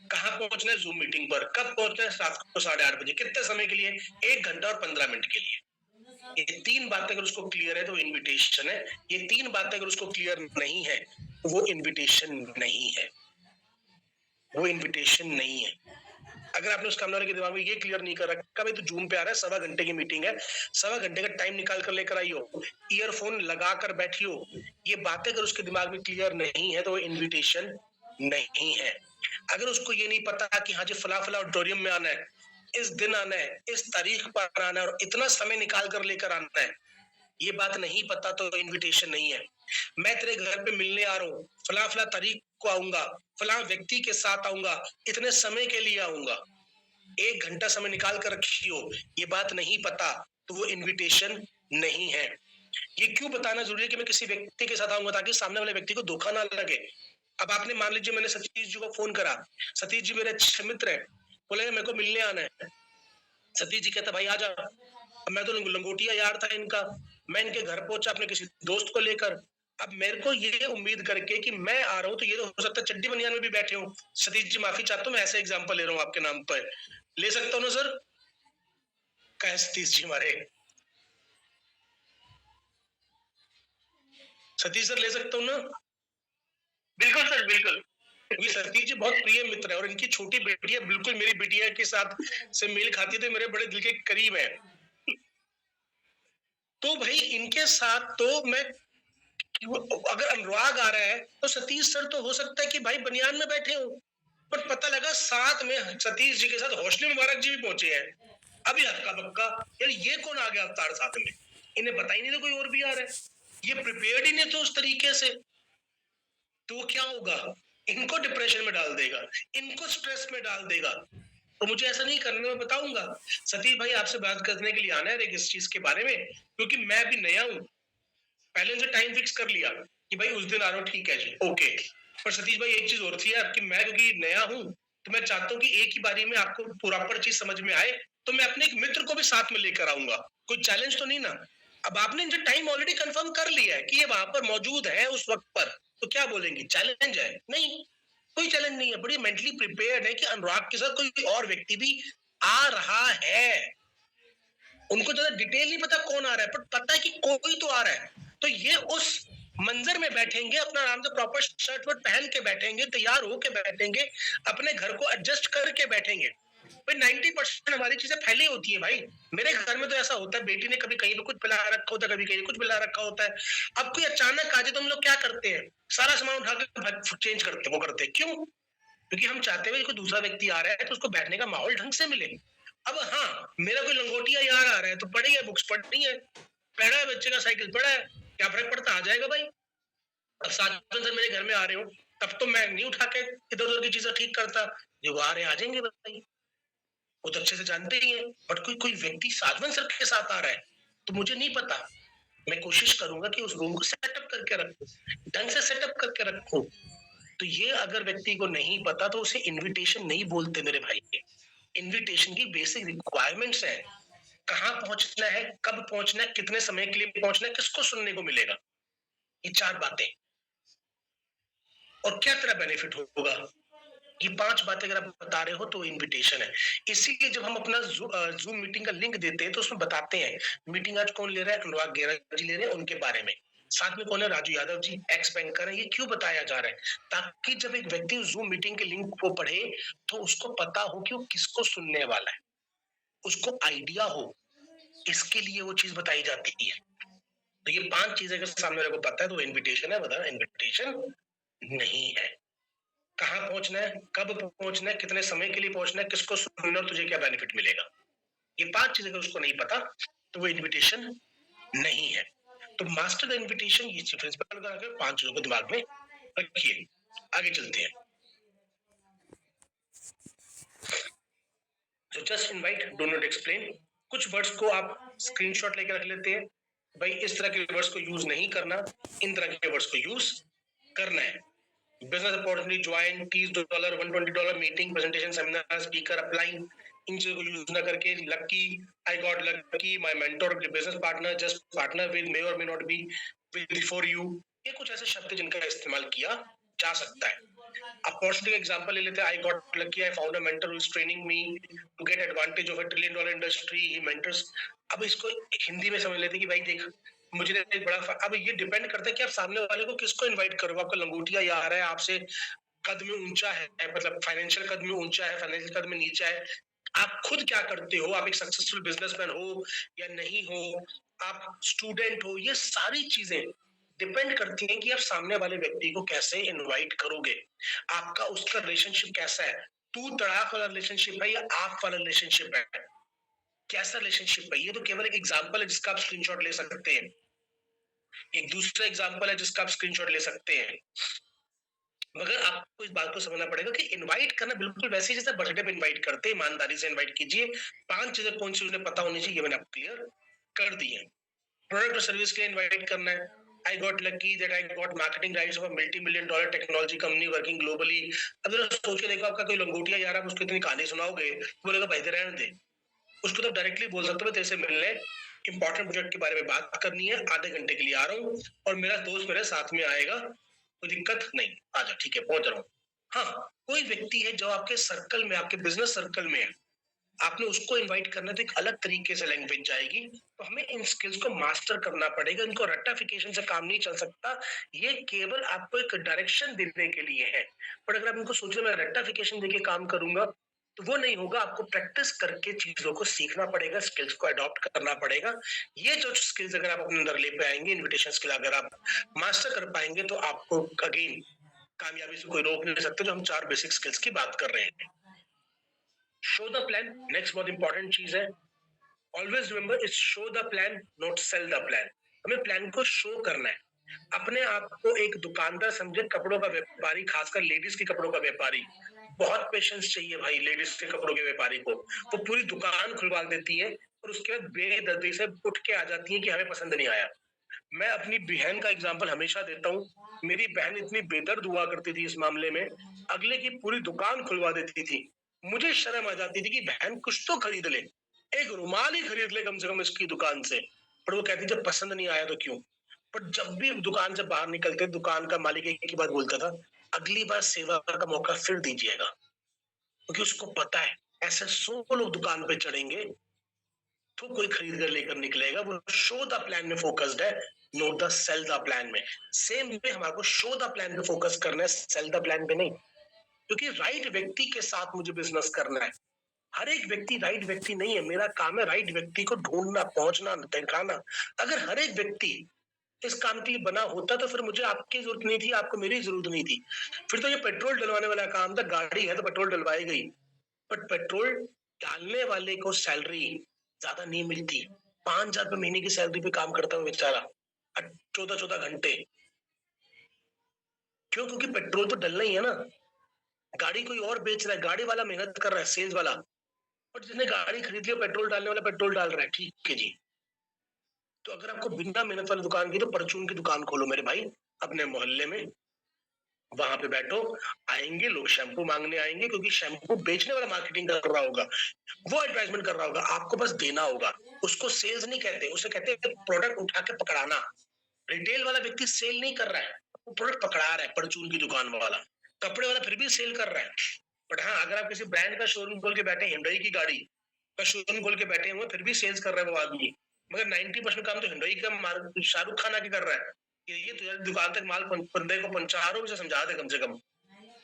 कहाँ पहुंचना है जूम मीटिंग पर, कब पहुंचना है रात को 8:30 बजे, कितने समय के लिए, 1 घंटा और 15 मिनट के लिए। ये 3 बातें अगर उसको क्लियर है तो इनविटेशन है। ये 3 बातें अगर उसको क्लियर नहीं है तो वो इनविटेशन नहीं है, वो इनविटेशन नहीं है। अगर आपने उस सामने वाले के दिमाग में ये क्लियर नहीं कर रखा भाई तो जूम पे आ रहा है, 1.25 घंटे की मीटिंग है, 1.25 घंटे का टाइम निकाल कर लेकर आइयो, ईयरफोन लगा कर बैठियो, ये बातें अगर उसके दिमाग में क्लियर नहीं है तो वो इनविटेशन नहीं है। अगर उसको ये नहीं पता कि हाँ जी फला फला ऑडिटोरियम में आना है, इस दिन आना है, इस तारीख पर आना है और इतना समय निकाल कर लेकर आना है, ये बात नहीं पता तो इनविटेशन नहीं है। मैं तेरे घर पे मिलने आ रहा हूँ, फला फला तारीख को आऊंगा, फला व्यक्ति के साथ आऊंगा, इतने समय के लिए आऊंगा, 1 घंटा समय निकाल कर रखियो, ये बात नहीं पता तो वो इनविटेशन नहीं है। ये क्यों बताना जरूरी है कि मैं किसी व्यक्ति के साथ आऊंगा, ताकि सामने वाले व्यक्ति को धोखा ना लगे। अब आपने मान लीजिए मैंने सतीश जी को फोन करा, सतीश जी मेरे अच्छे मित्र है, बोले मेरे को मिलने आना है। सतीश जी कहता भाई आ जा। अब मैं तो लंगोटिया यार था इनका, मैं इनके घर पहुंचा अपने किसी दोस्त को लेकर। अब मेरे को ये उम्मीद करके कि मैं आ रहा हूँ तो ये तो हो सकता है चड्डी बनियान में भी बैठे हो। सतीश जी माफी चाहता हूँ, मैं ऐसे एग्जांपल ले रहा हूँ आपके नाम पर, ले सकता हूँ ना सर? कहे सतीश जी हमारे, सतीश सर ले सकता हूँ ना? बिल्कुल सर, बिल्कुल। क्योंकि सतीश जी बहुत प्रिय मित्र है और इनकी छोटी बेटिया बिल्कुल मेरी बिटिया के साथ से मेल खाती है, तो मेरे बड़े दिल के करीब है। तो भाई इनके साथ तो मैं, अगर अनुराग आ रहा है तो सतीश सर तो हो सकता है कि भाई बनियान में बैठे हो, पर पता लगा साथ में सतीश जी के साथ हौसले मुबारक जी भी पहुंचे हैं। अभी हक्का बक्का यार ये कौन आ गया अवतार साथ में, इन्हें पता ही नहीं था कोई और भी आ रहा है, ये प्रिपेयर्ड ही नहीं थे उस तरीके से। तो क्या होगा, इनको डिप्रेशन में डाल देगा, इनको स्ट्रेस में डाल देगा। तो मुझे ऐसा नहीं करना, मैं बताऊंगा सतीश भाई आपसे बात करने के लिए आना है इस चीज के बारे में, क्योंकि मैं भी नया हूँ, पहले से टाइम फिक्स कर लिया कि भाई उस दिन आ रहा हूँ, ठीक है जी ओके। पर सतीश भाई एक चीज और थी यार कि मैं क्योंकि नया हूँ तो मैं चाहता हूँ कि एक ही बारी में आपको प्रॉपर चीज समझ में आए, तो मैं अपने एक मित्र को भी साथ में लेकर आऊंगा, कोई चैलेंज तो नहीं ना। अब आपने जो टाइम ऑलरेडी कंफर्म कर लिया है कि ये वहां पर मौजूद है उस वक्त पर, तो क्या बोलेंगे चैलेंज है? नहीं, कोई चैलेंज नहीं है, बड़ी मेंटली प्रिपेयर्ड है कि अनुराग के साथ कोई और व्यक्ति भी आ रहा है। उनको ज्यादा डिटेल नहीं पता कौन आ रहा है, पर पता है कि कोई तो आ रहा है। तो ये उस मंजर में बैठेंगे, अपना आराम से प्रॉपर शर्ट वर्ट पहन के बैठेंगे, तैयार होके बैठेंगे, अपने घर को एडजस्ट करके बैठेंगे। भाई 90% हमारी चीजें फैली होती है भाई। मेरे घर में तो ऐसा होता है, बेटी ने कभी कहीं पे कुछ पिला रखा होता है, कभी कहीं कुछ पिला रखा होता है। अब कोई अचानक आ जाए तो हम लोग क्या करते हैं, सारा सामान उठा के चेंज करते, वो करते क्यों? क्योंकि हम चाहते हैं कोई दूसरा व्यक्ति आ रहा है तो उसको बैठने का माहौल ढंग से मिले। अब हाँ, मेरा कोई लंगोटिया यार आ रहा है तो पढ़ी है, बुक्स पढ़नी है, पढ़ा है, बच्चे का साइकिल पढ़ा है, क्या फर्क पड़ता, आ जाएगा भाई। अब साजन सर मेरे घर में आ रहे हो तब तो मैं नहीं उठा के इधर उधर की चीजें ठीक करता, जो आ रहे आ जाएंगे भाई, वो तो अच्छे से जानते ही हैं। बट कोई कोई व्यक्ति साजवन सर के साथ आ रहा है तो मुझे नहीं पता, मैं कोशिश करूंगा कि उस रूम को सेटअप करके रखूं, ढंग से सेटअप करके रखूं। तो ये अगर व्यक्ति को नहीं पता तो उसे इनविटेशन नहीं बोलते मेरे भाई। इनविटेशन की बेसिक रिक्वायरमेंट्स है, कहाँ पहुंचना है, कब पहुंचना है, कितने समय के लिए पहुंचना है, किसको सुनने को मिलेगा, ये 4 बातें, और क्या तेरा बेनिफिट होगा, ये 5 बातें अगर आप बता रहे हो तो इनविटेशन है। इसीलिए जब हम अपना जूम मीटिंग का लिंक देते हैं तो उसमें बताते हैं मीटिंग आज कौन ले रहा है, अनुराग गेरा जी ले रहे हैं, उनके बारे में, साथ में कौन है, राजू यादव जी एक्स बैंकर है। ये क्यों बताया जा रहा है, ताकि जब एक व्यक्ति जूम मीटिंग के लिंक को पढ़े तो उसको पता हो कि वो किसको सुनने वाला है, उसको आइडिया हो, इसके लिए वो चीज बताई जाती है। तो ये 5 चीजें अगर सामने वाले को पता है तो इनविटेशन है, बता इनविटेशन नहीं है। कहाँ पहुंचना है, कब पहुंचना है, कितने समय के लिए पहुंचना है, किसको सुनना और तुझे क्या बेनिफिट मिलेगा, ये 5 चीजें अगर उसको नहीं पता तो वो इनविटेशन नहीं है। तो मास्टर द इनविटेशन, ये प्रिंसिपल बना के 5 चीजों को दिमाग में रखिए। आगे चलते हैं। तो just invite, do not explain. कुछ वर्ड्स को आप स्क्रीनशॉट लेकर रख लेते हैं, भाई इस तरह के वर्ड्स को यूज नहीं करना, इन तरह के वर्ड्स को यूज करना है। Business opportunity, join, $30, $120 meeting, presentation, seminar, speaker, applying, इन चीजों को यूज ना करके lucky, I got lucky, my mentor, business partner, just partner with, may और may not be with for you, ये कुछ ऐसे शब्द जिनका इस्तेमाल किया जा सकता है। अपॉर्चुनिटी का एग्जांपल ले लेते हैं, I got lucky, I found a mentor who is training me to get advantage of a $1 trillion industry, he mentors. अब इसको हिंदी में समझ लेते हैं कि भाई देख मुझे एक बड़ा, अब ये डिपेंड करता है कि आप सामने वाले को किसको इनवाइट करोगे। आपका लंगोटिया या आ रहा है, आपसे कद में ऊंचा है, मतलब फाइनेंशियल कद में ऊंचा है, फाइनेंशियल कद में नीचा है, आप खुद क्या करते हो, आप एक सक्सेसफुल बिजनेसमैन हो या नहीं हो, आप स्टूडेंट हो, ये सारी चीजें डिपेंड करती हैं कि आप सामने वाले व्यक्ति को कैसे इनवाइट करोगे, आपका उसका रिलेशनशिप कैसा है, तू तड़ाक वाला रिलेशनशिप है या आप वाला रिलेशनशिप है, कैसा रिलेशनशिप है। ये तो केवल एक एग्जांपल है जिसका आप स्क्रीनशॉट ले सकते हैं। एक दूसरा एग्जांपल है जिसका आप स्क्रीनशॉट ले सकते हैं, मगर आपको इस बात को समझना पड़ेगा कि इनवाइट करना बिल्कुल वैसे ही जैसे बर्थडे पे इनवाइट करते हैं, ईमानदारी से इनवाइट कीजिए। 5 चीजें कौन सी उन्हें पता होनी चाहिए, ये मैंने आपको क्लियर कर दी है। प्रोडक्ट और सर्विस के लिए इनवाइट करना है। आई got lucky that I got marketing rights of a $multi-million technology company working globally. अब जरा सोच के देखो, आपका कोई लंगोटिया यार, आप उसको इतनी कहानी सुनाओगे, बोलेगा भाई दे रहने दे। उसको तो डायरेक्टली बोल सकते हो, तेरे से मिलने इंपॉर्टेंट प्रोजेक्ट के बारे में बात करनी है, आधे घंटे के लिए आ रहा हूँ और मेरा दोस्त मेरे साथ में आएगा, कोई दिक्कत नहीं, आजा, ठीक है, पहुंच रहा हूँ। हाँ, कोई व्यक्ति है जो आपके सर्कल में, आपके बिजनेस सर्कल में है, आपने उसको इनवाइट करना है तो एक अलग तरीके से लैंग्वेज जाएगी। तो हमें इन स्किल्स को मास्टर करना पड़ेगा, इनको रट्टाफिकेशन से काम नहीं चल सकता। ये केवल आपको एक डायरेक्शन देने के लिए है, पर अगर आप इनको सोच रहे मैं रट्टाफिकेशन देके काम करूंगा तो वो नहीं होगा। आपको प्रैक्टिस करके चीजों को सीखना पड़ेगा, स्किल्स को अडॉप्ट करना पड़ेगा। ये जो स्किल्स अगर आप अपने अंदर ले पाएंगे, इन्विटेशन स्किल अगर आप मास्टर कर पाएंगे, तो आपको अगेन कामयाबी से कोई रोक नहीं सकता। जो हम 4 बेसिक स्किल्स की बात कर रहे हैं। शो द प्लान, नेक्स्ट बहुत इंपॉर्टेंट चीज है। Always remember, it's show the plan not sell the plan. हमें प्लान को शो करना है। अपने आप को एक दुकानदार समझे, कपड़ों का व्यापारी, खासकर लेडीज के कपड़ों का व्यापारी। बहुत पेशेंस चाहिए भाई लेडीज के कपड़ों के व्यापारी को। वो पूरी दुकान खुलवा देती है और उसके बाद बेदर्दी से उठ के आ जाती है कि हमें पसंद नहीं आया। मैं अपनी बहन का एग्जाम्पल हमेशा देता हूँ। मेरी बहन इतनी बेदर्द हुआ करती थी इस मामले में, अगले की पूरी दुकान खुलवा देती थी। मुझे शर्म आ जाती थी कि बहन कुछ तो खरीद ले, एक रुमाल ही खरीद ले कम से कम इसकी दुकान से। पर वो कहती जब पसंद नहीं आया तो क्यों। पर जब भी दुकान से बाहर निकलते, दुकान का मालिक एक ही बात बोलता था, अगली बार सेवा का मौका फिर दीजिएगा। क्योंकि उसको पता है ऐसे 100 लोग दुकान पे चढ़ेंगे तो कोई खरीद कर लेकर निकलेगा। वो शो द प्लान में फोकस्ड है, not the sell the plan में। सेम वे हमारे को शो द प्लान पे फोकस करना है, सेल द प्लान पे नहीं। क्योंकि राइट व्यक्ति के साथ मुझे बिजनेस करना है। हर एक व्यक्ति राइट व्यक्ति नहीं है। मेरा काम है राइट व्यक्ति को ढूंढना, पहुंचना, दिखाना। अगर हर एक व्यक्ति इस काम के लिए बना होता तो फिर मुझे आपकी जरूरत नहीं थी, आपको मेरी जरूरत नहीं थी। फिर तो ये पेट्रोल डलवाने वाला काम था, गाड़ी है तो पेट्रोल डलवाई गई। बट पेट्रोल डालने वाले को सैलरी ज्यादा नहीं मिलती। 5,000 रुपए महीने की सैलरी पे काम करता हूँ बेचारा, 14-14 घंटे। क्यों? क्योंकि पेट्रोल तो डलना ही है ना। गाड़ी कोई और बेच रहा है, गाड़ी वाला मेहनत कर रहा है, सेल्स वाला। और जिसने गाड़ी खरीद लिया, पेट्रोल डालने वाला पेट्रोल डाल रहा है, ठीक है जी। तो अगर आपको बिना मेहनत वाली दुकान की, तो परचून की दुकान खोलो मेरे भाई, अपने मोहल्ले में। वहां पे बैठो, आएंगे लोग, शैम्पू मांगने आएंगे, क्योंकि शैम्पू बेचने वाला मार्केटिंग कर रहा होगा, वो एडवर्टाइजमेंट कर रहा होगा, आपको बस देना होगा। उसको सेल्स नहीं कहते, उसे कहते हैं प्रोडक्ट उठा के पकड़ाना। रिटेल वाला व्यक्ति सेल नहीं कर रहा है, वो प्रोडक्ट पकड़ा रहा है। परचून की दुकान वाला, कपड़े वाला फिर भी सेल कर रहा है। बट हाँ, अगर आप किसी ब्रांड का शोरूम खोल के बैठे, हिंडई की गाड़ी का शोरूम खोल के बैठे हुए, फिर भी सेल्स कर रहा है वो आदमी। मगर 90% काम तो हिंडई का शाहरुख खान आके कर रहा है। ये तो यार दुकान तक माल बंदे को पहुंचा रहा हूँ, समझा दे कम से कम।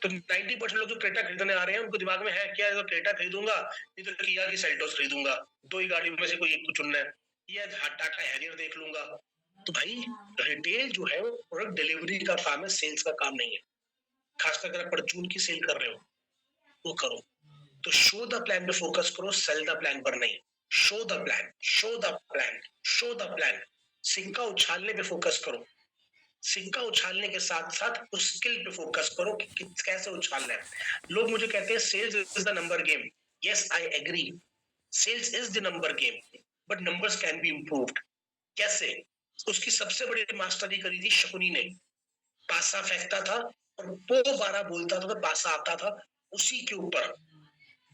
तो 90% लोग जो क्रेटा खरीदने आ रहे हैं, उनको दिमाग में है क्या, तो क्रेटा खरीदूंगा, नहीं तो किया की सेल्टोस खरीदूंगा, 2 ही गाड़ी में से कोई एक को चुनना है, या टाटा हैरियर देख लूंगा। तो भाई रिटेल जो है वो प्रोडक्ट डिलीवरी का काम है, सेल्स का काम नहीं है। खासकर अगर आप परचून की सेल कर रहे हो वो करो। तो शो द प्लान पे फोकस करो, सेल द प्लान पर नहीं। Show the plan, show the plan, show the plan. सिक्का उछालने पे फोकस करो। सिक्का उछालने के साथ साथ उस स्किल पे फोकस करो कि कैसे उछालना है। लोग मुझे कहते हैं sales is the number game. Yes, I agree, sales is the number game, but numbers can be improved. कैसे? उसकी सबसे बड़ी मास्टरी करी थी शकुनी ने। पासा फेंकता था और वो 12 बोलता था तो पासा आता था। उसी के ऊपर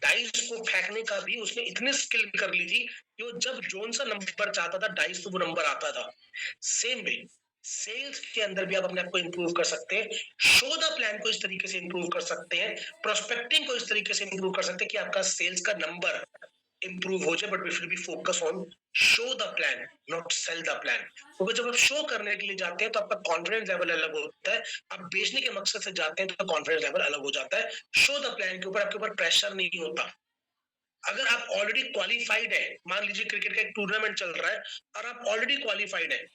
डाइस को फेंकने का भी उसने इतनी स्किल कर ली थी कि वो जब जोन सा नंबर चाहता था डाइस, तो वो नंबर आता था। सेम वे सेल्स के अंदर भी आप अपने आप को इंप्रूव कर सकते हैं। शो द प्लान को इस तरीके से इंप्रूव कर सकते हैं, प्रोस्पेक्टिंग को इस तरीके से इंप्रूव कर सकते हैं कि आपका सेल्स का नंबर इंप्रूव हो जाए। But we should be focus on show the plan, not sell the plan. क्योंकि जब आप शो करने के लिए जाते हैं तो आपका कॉन्फिडेंस लेवल अलग होता है। आप बेचने के मकसद से जाते हैं तो कॉन्फिडेंस लेवल अलग हो जाता है। शो द प्लान के ऊपर आपके ऊपर प्रेशर नहीं होता। अगर आप ऑलरेडी क्वालिफाइड है, मान लीजिए क्रिकेट का एक टूर्नामेंट चल रहा है और आप ऑलरेडी क्वालिफाइड है,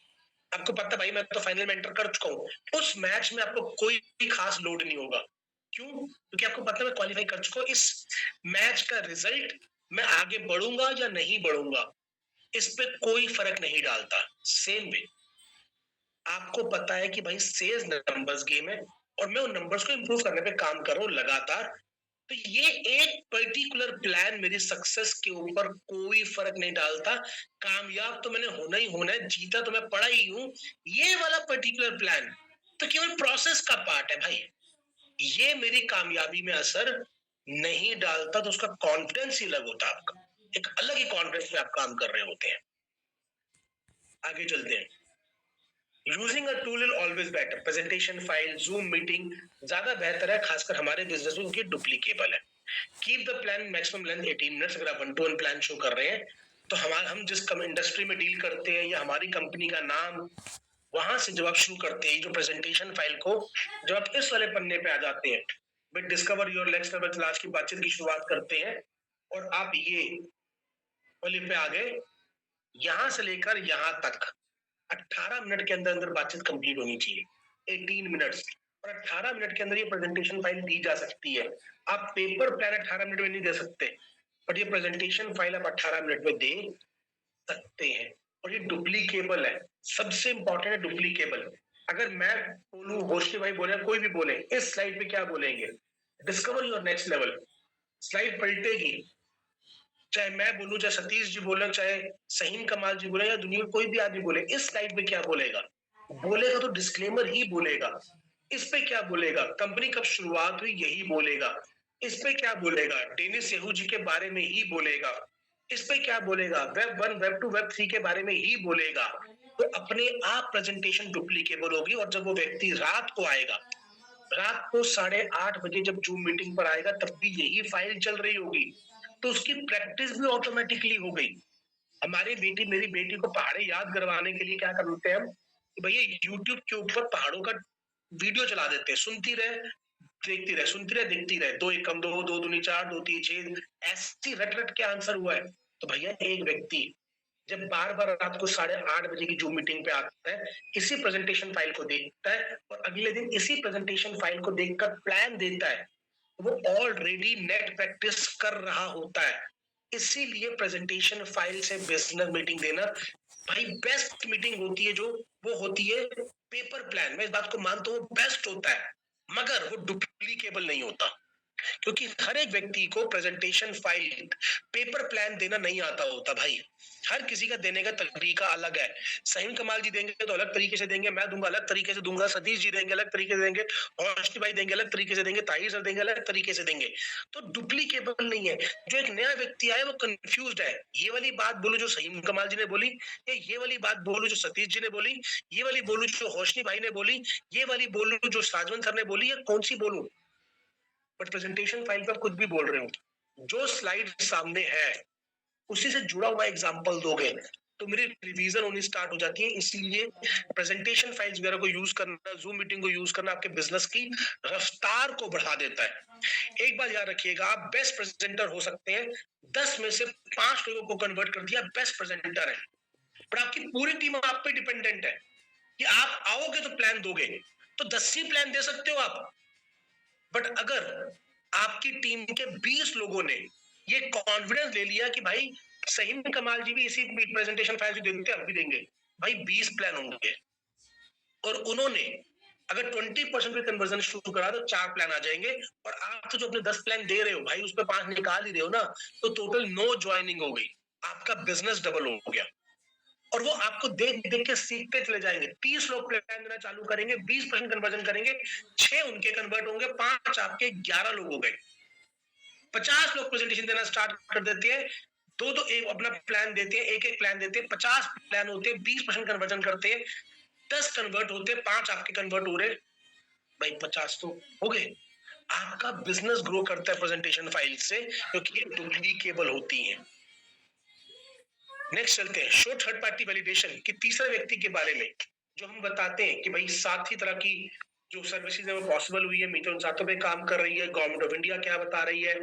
आपको पता भाई मैं तो फाइनल में एंटर कर चुका हूँ, उस मैच में आपको कोई भी खास लोड नहीं होगा। क्यों? क्योंकि आपको पता है मैं क्वालिफाई कर चुका हूँ। इस मैच का रिजल्ट मैं आगे बढ़ूंगा या नहीं बढ़ूंगा, इस पे कोई फर्क नहीं डालता। सेम वे आपको पता है कि भाई सेल्स नंबर्स गेम है और मैं उन नंबर्स को इंप्रूव करने पे काम कर रहा हूँ लगातार, तो ये एक पर्टिकुलर प्लान मेरी सक्सेस के ऊपर कोई फर्क नहीं डालता। कामयाब तो मैंने होना ही होना है, जीता तो मैं पड़ा ही हूं। ये वाला पर्टिकुलर प्लान तो केवल प्रोसेस का पार्ट है भाई, ये मेरी कामयाबी में असर नहीं डालता। तो उसका कॉन्फिडेंस ही अलग होता है, आपका एक अलग ही कॉन्फिडेंस में आप काम कर रहे होते हैं। आगे चलते हैं। Using a tool is always better. Presentation file, zoom meeting ज्यादा बेहतर है, खासकर हमारे बिजनेस में, क्योंकि डुप्लीकेबल है। Keep the plan maximum length 18 minutes. अगर आप 1-to-1 प्लान शो कर रहे हैं तो हम जिस इंडस्ट्री में डील करते हैं या हमारी कंपनी का नाम, वहां से जब आप शुरू करते हैं जो प्रेजेंटेशन फाइल को, जब आप इस वाले पन्ने पे आ जाते हैं, with discover your next level class की बातचीत की शुरुआत करते हैं और आप ये वाले पे आ गए, यहां से लेकर यहां तक 18 मिनट के अंदर अंदर बातचीत कंप्लीट होनी चाहिए। 18 मिनट्स और 18 मिनट के अंदर ये प्रेजेंटेशन फाइल दी जा सकती है। आप पेपर प्लान 18 मिनट में नहीं दे सकते, बट ये प्रेजेंटेशन फाइल आप 18 मिनट में दे सकते हैं। और ये डुप्लीकेबल है, सबसे इंपॉर्टेंट है डुप्लीकेबल। अगर मैं बोलूं, होशी भाई बोले, कोई भी बोले, इस स्लाइड पे क्या बोलेंगे, discover your next level, slide पलटेगी। चाहे मैं बोलूं, चाहे सतीश जी बोले, चाहे सहीम कमाल जी बोले, या दुनिया में कोई भी आदमी बोले, इस स्लाइड पे क्या बोलेगा, बोलेगा तो डिस्क्लेमर ही बोलेगा। इस पे क्या बोलेगा, कंपनी कब शुरुआत हुई यही बोलेगा। इस पे क्या बोलेगा, डेनिस सेहू जी के बारे में ही बोलेगा। इस पे क्या बोलेगा, वेब 1, वेब 2, वेब 3 के बारे में ही बोलेगा। तो अपने आप प्रेजेंटेशन डुप्लीकेबल होगी। और जब वो व्यक्ति रात को आएगा, रात को 8:30 बजे जब जूम मीटिंग पर आएगा, तब भी यही फाइल चल रही होगी, तो उसकी प्रैक्टिस भी ऑटोमेटिकली हो गई। हमारी बेटी, मेरी बेटी को पहाड़े याद करवाने के लिए क्या करते हैं हम, कि भैया यूट्यूब के ऊपर पहाड़ों का वीडियो चला देते हैं, सुनती रहे, देखती रहे, सुनती रहे, देखती रहे। 2 1 कम 2, 2 दूनी 4, 2 3 6, ऐसी रट रट के आंसर हुआ है। तो भैया एक व्यक्ति जब बार बार रात को 8:30 बजे की जूम मीटिंग पे आता है, इसी प्रेजेंटेशन फाइल को देखता है और अगले दिन इसी प्रेजेंटेशन फाइल को देखकर प्लान देता है, वो ऑलरेडी नेट प्रैक्टिस कर रहा होता है। इसीलिए प्रेजेंटेशन फाइल से बिजनेस मीटिंग देना भाई बेस्ट मीटिंग होती है। जो वो होती है पेपर प्लान, मैं इस बात को मानता हूँ, बेस्ट होता है, मगर वो डुप्लीकेबल नहीं होता। क्योंकि हर एक व्यक्ति को प्रेजेंटेशन फाइल, पेपर प्लान देना नहीं आता होता भाई। हर किसी का देने का तरीका अलग है। सहीम कमाल जी देंगे तो अलग तरीके से देंगे, मैं दूंगा अलग तरीके से दूंगा, सतीश जी देंगे अलग तरीके से देंगे, रोशनी भाई देंगे अलग तरीके से देंगे, ताहिर सर देंगे अलग तरीके से देंगे। तो डुप्लीकेबल नहीं है। जो एक नया व्यक्ति आए वो कंफ्यूज्ड है, ये वाली बात बोलूं जो सहीम कमाल जी ने बोली, या ये वाली बात बोलूं जो सतीश जी ने बोली, ये वाली बोलूं जो रोशनी भाई ने बोली, ये वाली बोलूं जो साजवन सर ने बोली, या कौन सी बोलूं। बट प्रेजेंटेशन फाइल पर कुछ भी बोल रहे हो, जो स्लाइड सामने है उसी से जुड़ा हुआ एग्जांपल दोगे तो मेरी रिवीजन होनी स्टार्ट हो जाती है। इसीलिए प्रेजेंटेशन फाइल्स वगैरह को यूज करना, जूम मीटिंग को यूज करना आपके बिजनेस की रफ्तार को बढ़ा देता है। एक बात याद रखिएगा, आप बेस्ट प्रेजेंटर हो सकते हैं, 10 में से 5 लोगों को कन्वर्ट कर दिया, बेस्ट प्रेजेंटर है। पर आपकी पूरी टीम आप पे डिपेंडेंट है कि आप आओगे तो प्लान दोगे, तो 10 ही प्लान दे सकते हो आप। बट अगर आपकी टीम के 20 लोगों ने ये कॉन्फिडेंस ले लिया कि भाई सहीम कमाल जी भी इसी प्रेजेंटेशन फाइल देते हैं, हम भी देंगे, भाई 20 प्लान होंगे। और उन्होंने अगर 20% भी कन्वर्जन शुरू करा तो 4 प्लान आ जाएंगे। और आप तो जो अपने 10 प्लान दे रहे हो भाई, उस पर 5 निकाल ही रहे हो ना, तो टोटल 9 ज्वाइनिंग हो गई, आपका बिजनेस डबल हो गया। और वो आपको देख देख के सीखते चले जाएंगे। 30 लोग प्लान देना चालू करेंगे, 20% कन्वर्जन करेंगे, 6 उनके कन्वर्ट होंगे, 5 आपके, 11 लोग हो गए। 50 लोग प्रेजेंटेशन देना स्टार्ट कर देते हैं, दो एक अपना प्लान देते हैं, एक प्लान देते हैं, 50 प्लान होते हैं, 20% कन्वर्जन करते हैं, 10 कन्वर्ट होते हैं, 5 आपके कन्वर्ट हो रहे, भाई 50 तो हो गए। आपका बिजनेस ग्रो करता है प्रेजेंटेशन फाइल से, क्योंकि ये डुप्लीकेबल होती है। नेक्स्ट चलते हैं, शो थर्ड पार्टी वैलिडेशन कि तीसरे व्यक्ति के बारे में जो हम बताते हैं कि भाई 7 ही तरह की जो सर्विसेज है वो पॉसिबल हुई है, मीटर उन सातों पे काम कर रही है, गवर्नमेंट ऑफ इंडिया क्या बता रही है,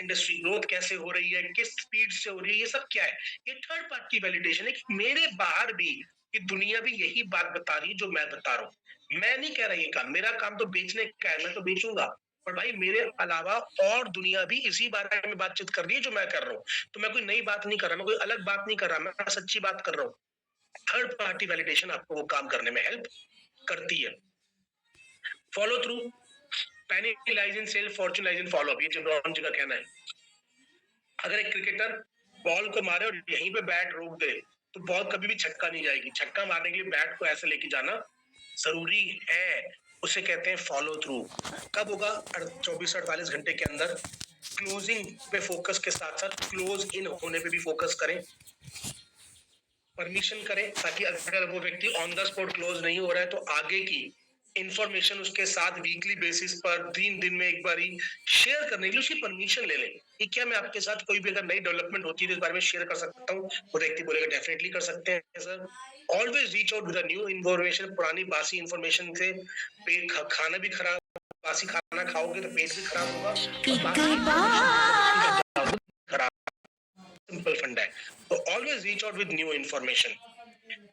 इंडस्ट्री ग्रोथ कैसे हो रही है, किस स्पीड से हो रही है, ये सब क्या है, ये थर्ड पार्टी वैलिडेशन है कि मेरे बाहर भी ये दुनिया भी यही बात बता रही है जो मैं बता रहा हूँ। मैं नहीं कह रहा ये काम, मेरा काम तो बेचने का है, मैं तो बेचूंगा, पर भाई मेरे अलावा और दुनिया भी इसी बारे में बातचीत कर रही है जो मैं कर रहा हूँ। तो मैं कोई नई बात नहीं कर रहा, मैं कोई अलग बात नहीं कर रहा, मैं सच्ची बात कर रहा हूँ। थर्ड पार्टी वैलिडेशन आपको वो काम करने में हेल्प करती है। Follow through, panic lies in self, Fortune lies in follow up, ये जिब्रान जी का कहना है। अगर एक क्रिकेटर बॉल को मारे और यहीं पे बैट रोक दे तो बॉल कभी भी छक्का नहीं जाएगी। छक्का मारने के लिए बैट को ऐसे लेके जाना जरूरी है, उसे कहते हैं फॉलो थ्रू। कब होगा? 24-48 घंटे के अंदर। क्लोजिंग पे फोकस के साथ साथ क्लोज इन होने पे भी फोकस करें, परमिशन करें, ताकि अगर वो व्यक्ति ऑन द स्पॉट क्लोज नहीं हो रहा है तो आगे की इंफॉर्मेशन उसके साथ वीकली बेसिस पर 3 दिन में एक बार ही शेयर करने के लिए उसकी परमिशन ले लें कि क्या मैं आपके साथ कोई भी अगर नई डेवलपमेंट होती है तो इस बारे में शेयर कर सकता हूँ। वो व्यक्ति बोलेगा डेफिनेटली कर सकते हैं sir. Always reach out with new information. पुरानी बासी इन्फॉर्मेशन से पेट खाना भी खराब, बासी खाना खाओगे तो पेट भी खराब होगा, खराब। सिंपल फंडा है। तो always reach out with new information.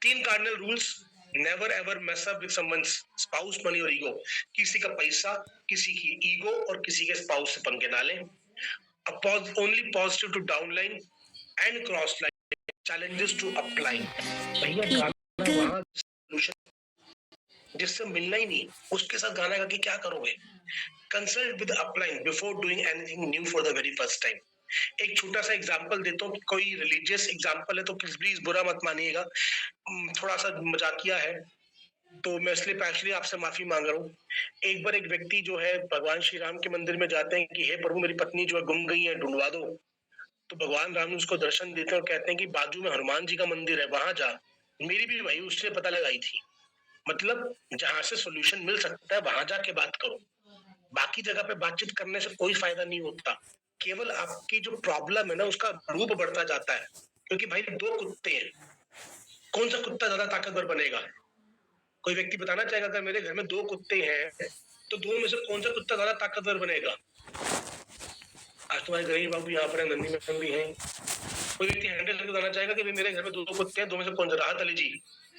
3 cardinal rules. Never ever mess up with someone's spouse, money और ईगो। किसी का पैसा, किसी की ईगो और किसी के स्पाउस से पंगे ना लें। Only positive to downline and cross line, challenges to upline. भैया गाना वहां सॉल्यूशन जिससे मिलना ही नहीं, उसके साथ गाना गा के क्या करोगे? Consult with upline before doing anything new for the very first time. एक छोटा सा एग्जांपल देता हूँ, कोई रिलीजियस एग्जांपल है तो प्लीज बुरा मत मानिएगा, थोड़ा सा मजाकिया है, तो मैं इसलिए एक्चुअली आपसे माफी मांग रहा हूँ। एक बार एक व्यक्ति जो है भगवान श्री राम के मंदिर में जाते हैं कि हे प्रभु मेरी पत्नी जो है गुम गई है, ढूंढवा दो। तो भगवान राम उसको दर्शन देते हैं और कहते हैं कि बाजू में हनुमान जी का मंदिर है, वहां जा। मेरी भी भाई उससे पता लगाई थी। मतलब जहां से सोल्यूशन मिल सकता है वहां जाके बात करो, बाकी जगह पे बातचीत करने से कोई फायदा नहीं होता। केवल आपकी जो प्रॉब्लम है ना उसका रूप बढ़ता जाता है, क्योंकि भाई 2 कुत्ते हैं, कौन सा कुत्ता ज्यादा ताकतवर बनेगा? कोई व्यक्ति बताना चाहेगा अगर मेरे घर में 2 कुत्ते हैं तो 2 में से कौन सा कुत्ता ज्यादा ताकतवर बनेगा? आज तुम्हारे गरीब बाबू यहाँ पर नंदी मैडम भी हैं। कोई व्यक्ति हैंडल करके बताना चाहेगा कि मेरे घर में 2 कुत्ते हैं, 2 में से कौन सा? राहत अली जी।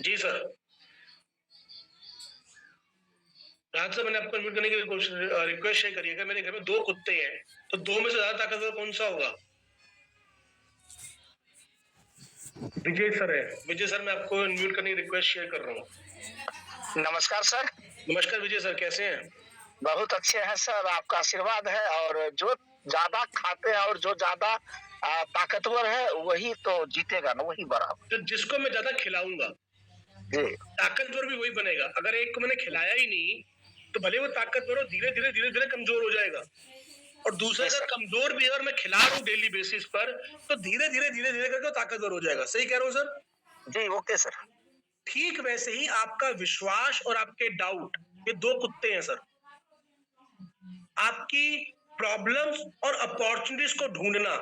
जी सर। राहत सर, मैंने आपको अनम्यूट करने की रिक्वेस्ट शेयर करी है। अगर मेरे घर में 2 कुत्ते हैं तो 2 में से ज्यादा ताकतवर कौन सा होगा? विजय सर है। विजय सर, मैं आपको अनम्यूट करने की रिक्वेस्ट शेयर कर रहा हूँ। नमस्कार सर। नमस्कार विजय सर, कैसे हैं? बहुत अच्छे हैं सर, आपका आशीर्वाद है। और जो ज्यादा खाते हैं और जो ज्यादा ताकतवर है वही तो जीतेगा ना, वही बराबर। तो जिसको मैं ज्यादा खिलाऊंगा ताकतवर भी वही बनेगा। अगर एक को मैंने खिलाया ही नहीं तो भले वो ताकतवर हो, धीरे धीरे कमजोर हो जाएगा। और दूसरा अगर कमजोर भी है और मैं खिला रहा हूँ डेली बेसिस पर तो धीरे धीरे करके ताकतवर हो जाएगा। सही कह रहा हूँ सर? जी ओके सर। ठीक वैसे ही आपका विश्वास और आपके डाउट, ये 2 कुत्ते हैं सर। आपकी प्रॉब्लम्स और अपॉर्चुनिटीज को ढूंढना,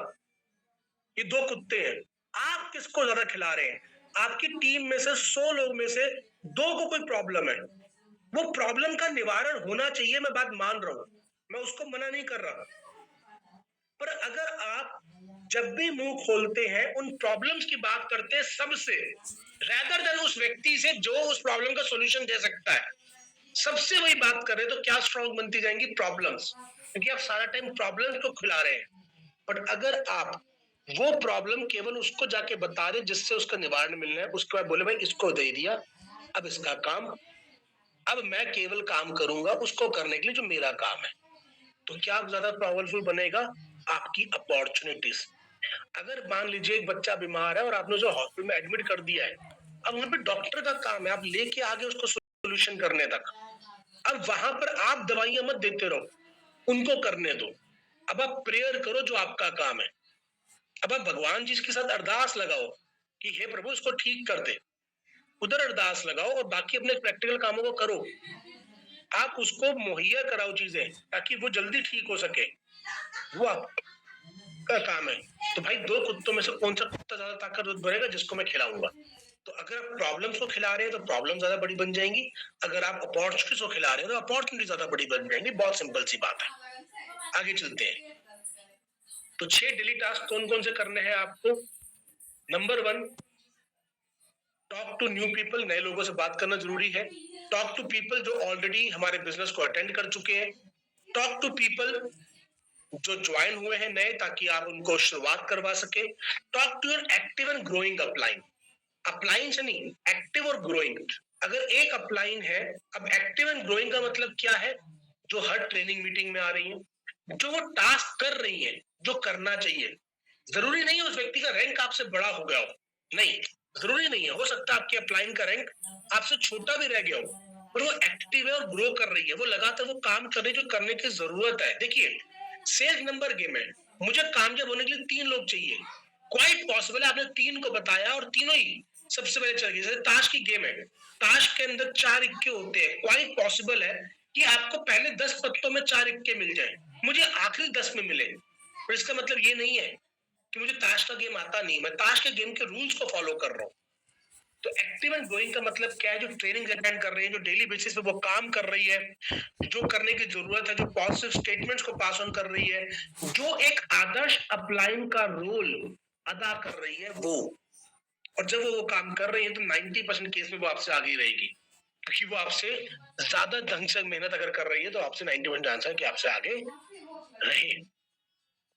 ये 2 कुत्ते हैं। आप किसको ज्यादा खिला रहे हैं? आपकी टीम में से 100 लोग में से 2 को कोई प्रॉब्लम है, वो प्रॉब्लम का निवारण होना चाहिए, मैं बात मान रहा हूं, मैं उसको मना नहीं कर रहा। पर अगर आप जब भी मुंह खोलते हैं उन प्रॉब्लम्स की बात करते हैं सबसे, रेदर देन उस व्यक्ति से जो उस प्रॉब्लम का सॉल्यूशन दे सकता है, सबसे वही बात कर रहे हैं, तो क्या स्ट्रॉन्ग बनती जाएंगी? प्रॉब्लम्स। क्योंकि आप सारा टाइम प्रॉब्लम्स को खिला रहे हैं। बट अगर आप वो प्रॉब्लम केवल उसको जाके बता दें जिससे उसका निवारण मिलना है, उसके बाद बोले भाई इसको दे दिया, अब इसका काम, अब मैं केवल काम करूंगा उसको करने के लिए जो मेरा काम है, तो क्या ज्यादा पावरफुल बनेगा? आपकी अपॉर्चुनिटीज। अगर मान लीजिए एक बच्चा बीमार है और आपने उसे हॉस्पिटल में एडमिट कर दिया है, अब वहां पे डॉक्टर का काम है आप लेके आगे उसको सोल्यूशन करने तक। अब वहां पर आप दवाइयां मत देते रहो, उनको करने दो। अब आप प्रेयर करो जो आपका काम है। अब आप भगवान जी के साथ अरदास लगाओ कि हे प्रभु इसको ठीक कर दे, उधर अरदास लगाओ और बाकी अपने प्रैक्टिकल कामों को करो। आप उसको मुहैया कराओ चीजें ताकि वो जल्दी ठीक हो सके, वो आपका काम है। तो भाई 2 कुत्तों में से कौन सा कुत्ता ज्यादा ताकतवर बनेगा? जिसको मैं खिलाऊंगा। तो अगर आप प्रॉब्लम्स को खिला रहे हैं तो प्रॉब्लम ज्यादा बड़ी बन जाएंगी, अगर आप अपॉर्चुनिटीज को खिला रहे हैं तो अपॉर्चुनिटी ज्यादा बड़ी बन जाएंगी। बहुत सिंपल सी बात है। आगे चलते हैं। तो 6 डेली टास्क कौन कौन से करने हैं आपको? Number 1, talk to new people, नए लोगों से बात करना जरूरी है। टॉक टू पीपल जो ऑलरेडी हमारे बिजनेस को अटेंड कर चुके हैं। टॉक टू पीपल जो ज्वाइन हुए हैं नए, ताकि आप उनको शुरुआत करवा सके। Talk to your active and growing upline, upline से नहीं, एक्टिव और ग्रोइंग। अगर एक अपलाइन है, अब एक्टिव एंड ग्रोइंग का मतलब क्या है? जो हर ट्रेनिंग मीटिंग में आ रही है, जो वो टास्क कर रही है, जो करना चाहिए। जरूरी नहीं है उस व्यक्ति का रैंक आपसे बड़ा हो गया हो, नहीं, जरूरी नहीं है। हो सकता है आपके अपलाइन का रैंक आपसे छोटा भी रह गया हो, पर वो एक्टिव है और ग्रो कर रही है, वो लगातार वो काम कर रही है जो करने की जरूरत है। देखिए, सेल्स नंबर गेम है, मुझे कामयाब होने के लिए 3 लोग चाहिए, क्वाइट पॉसिबल है, आपने 3 को बताया और तीनों ही सबसे पहले चल गए। जैसे ताश की गेम है, ताश के अंदर 4 इक्के होते हैं, क्वाइट पॉसिबल है कि आपको पहले 10 पत्तों में 4 इक्के मिल जाए, मुझे आखिरी 10 में मिले, पर इसका मतलब ये नहीं है कि मुझे ताश का गेम आता नहीं, मैं ताश के गेम के रूल्स को फॉलो कर रहा हूँ। तो एक्टिव एंड ग्रोइंग का मतलब क्या है? जो ट्रेनिंग अटेंड कर रही है, जो डेली बेसिस पे वो काम कर रही है, जो करने की जरूरत है, जो पॉजिटिव स्टेटमेंट्स को पास ऑन कर रही है, जो एक आदर्श अपलाइन का रोल अदा कर रही है वो। और जब वो काम कर रही है तो 90% केस में वो आपसे आगे ही रहेगी, क्योंकि वो आपसे ज्यादा ढंग से मेहनत अगर कर रही है तो आपसे 90% चांस है कि आपसे आगे रहे।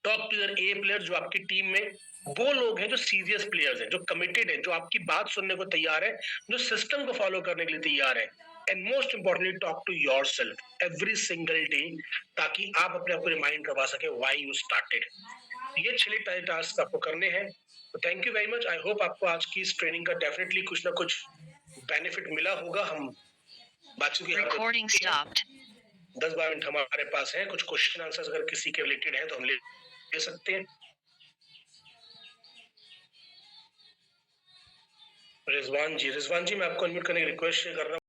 Talk to your A player, जो आपकी टीम में वो लोग हैं जो सीरियस प्लेयर्स हैं, जो कमिटेड हैं, जो आपकी बात सुनने को तैयार है, जो सिस्टम को फॉलो करने के लिए तैयार है। And most importantly, talk to yourself every single day, ताकि आप अपने आप को रिमाइंड करवा सके व्हाई यू स्टार्टेड। ये 6 टास्क आपको करने हैं। तो thank you very much. I hope आपको आज की इस ट्रेनिंग का डेफिनेटली कुछ ना कुछ बेनिफिट मिला होगा। हम बातचीत की Recording stopped. 10-12 मिनट हमारे पास है, कुछ क्वेश्चन आंसर्स अगर किसी के रिलेटेड है तो हम ले सकते हैं। रिजवान जी, मैं आपको अनम्यूट करने की रिक्वेस्ट कर रहा हूँ।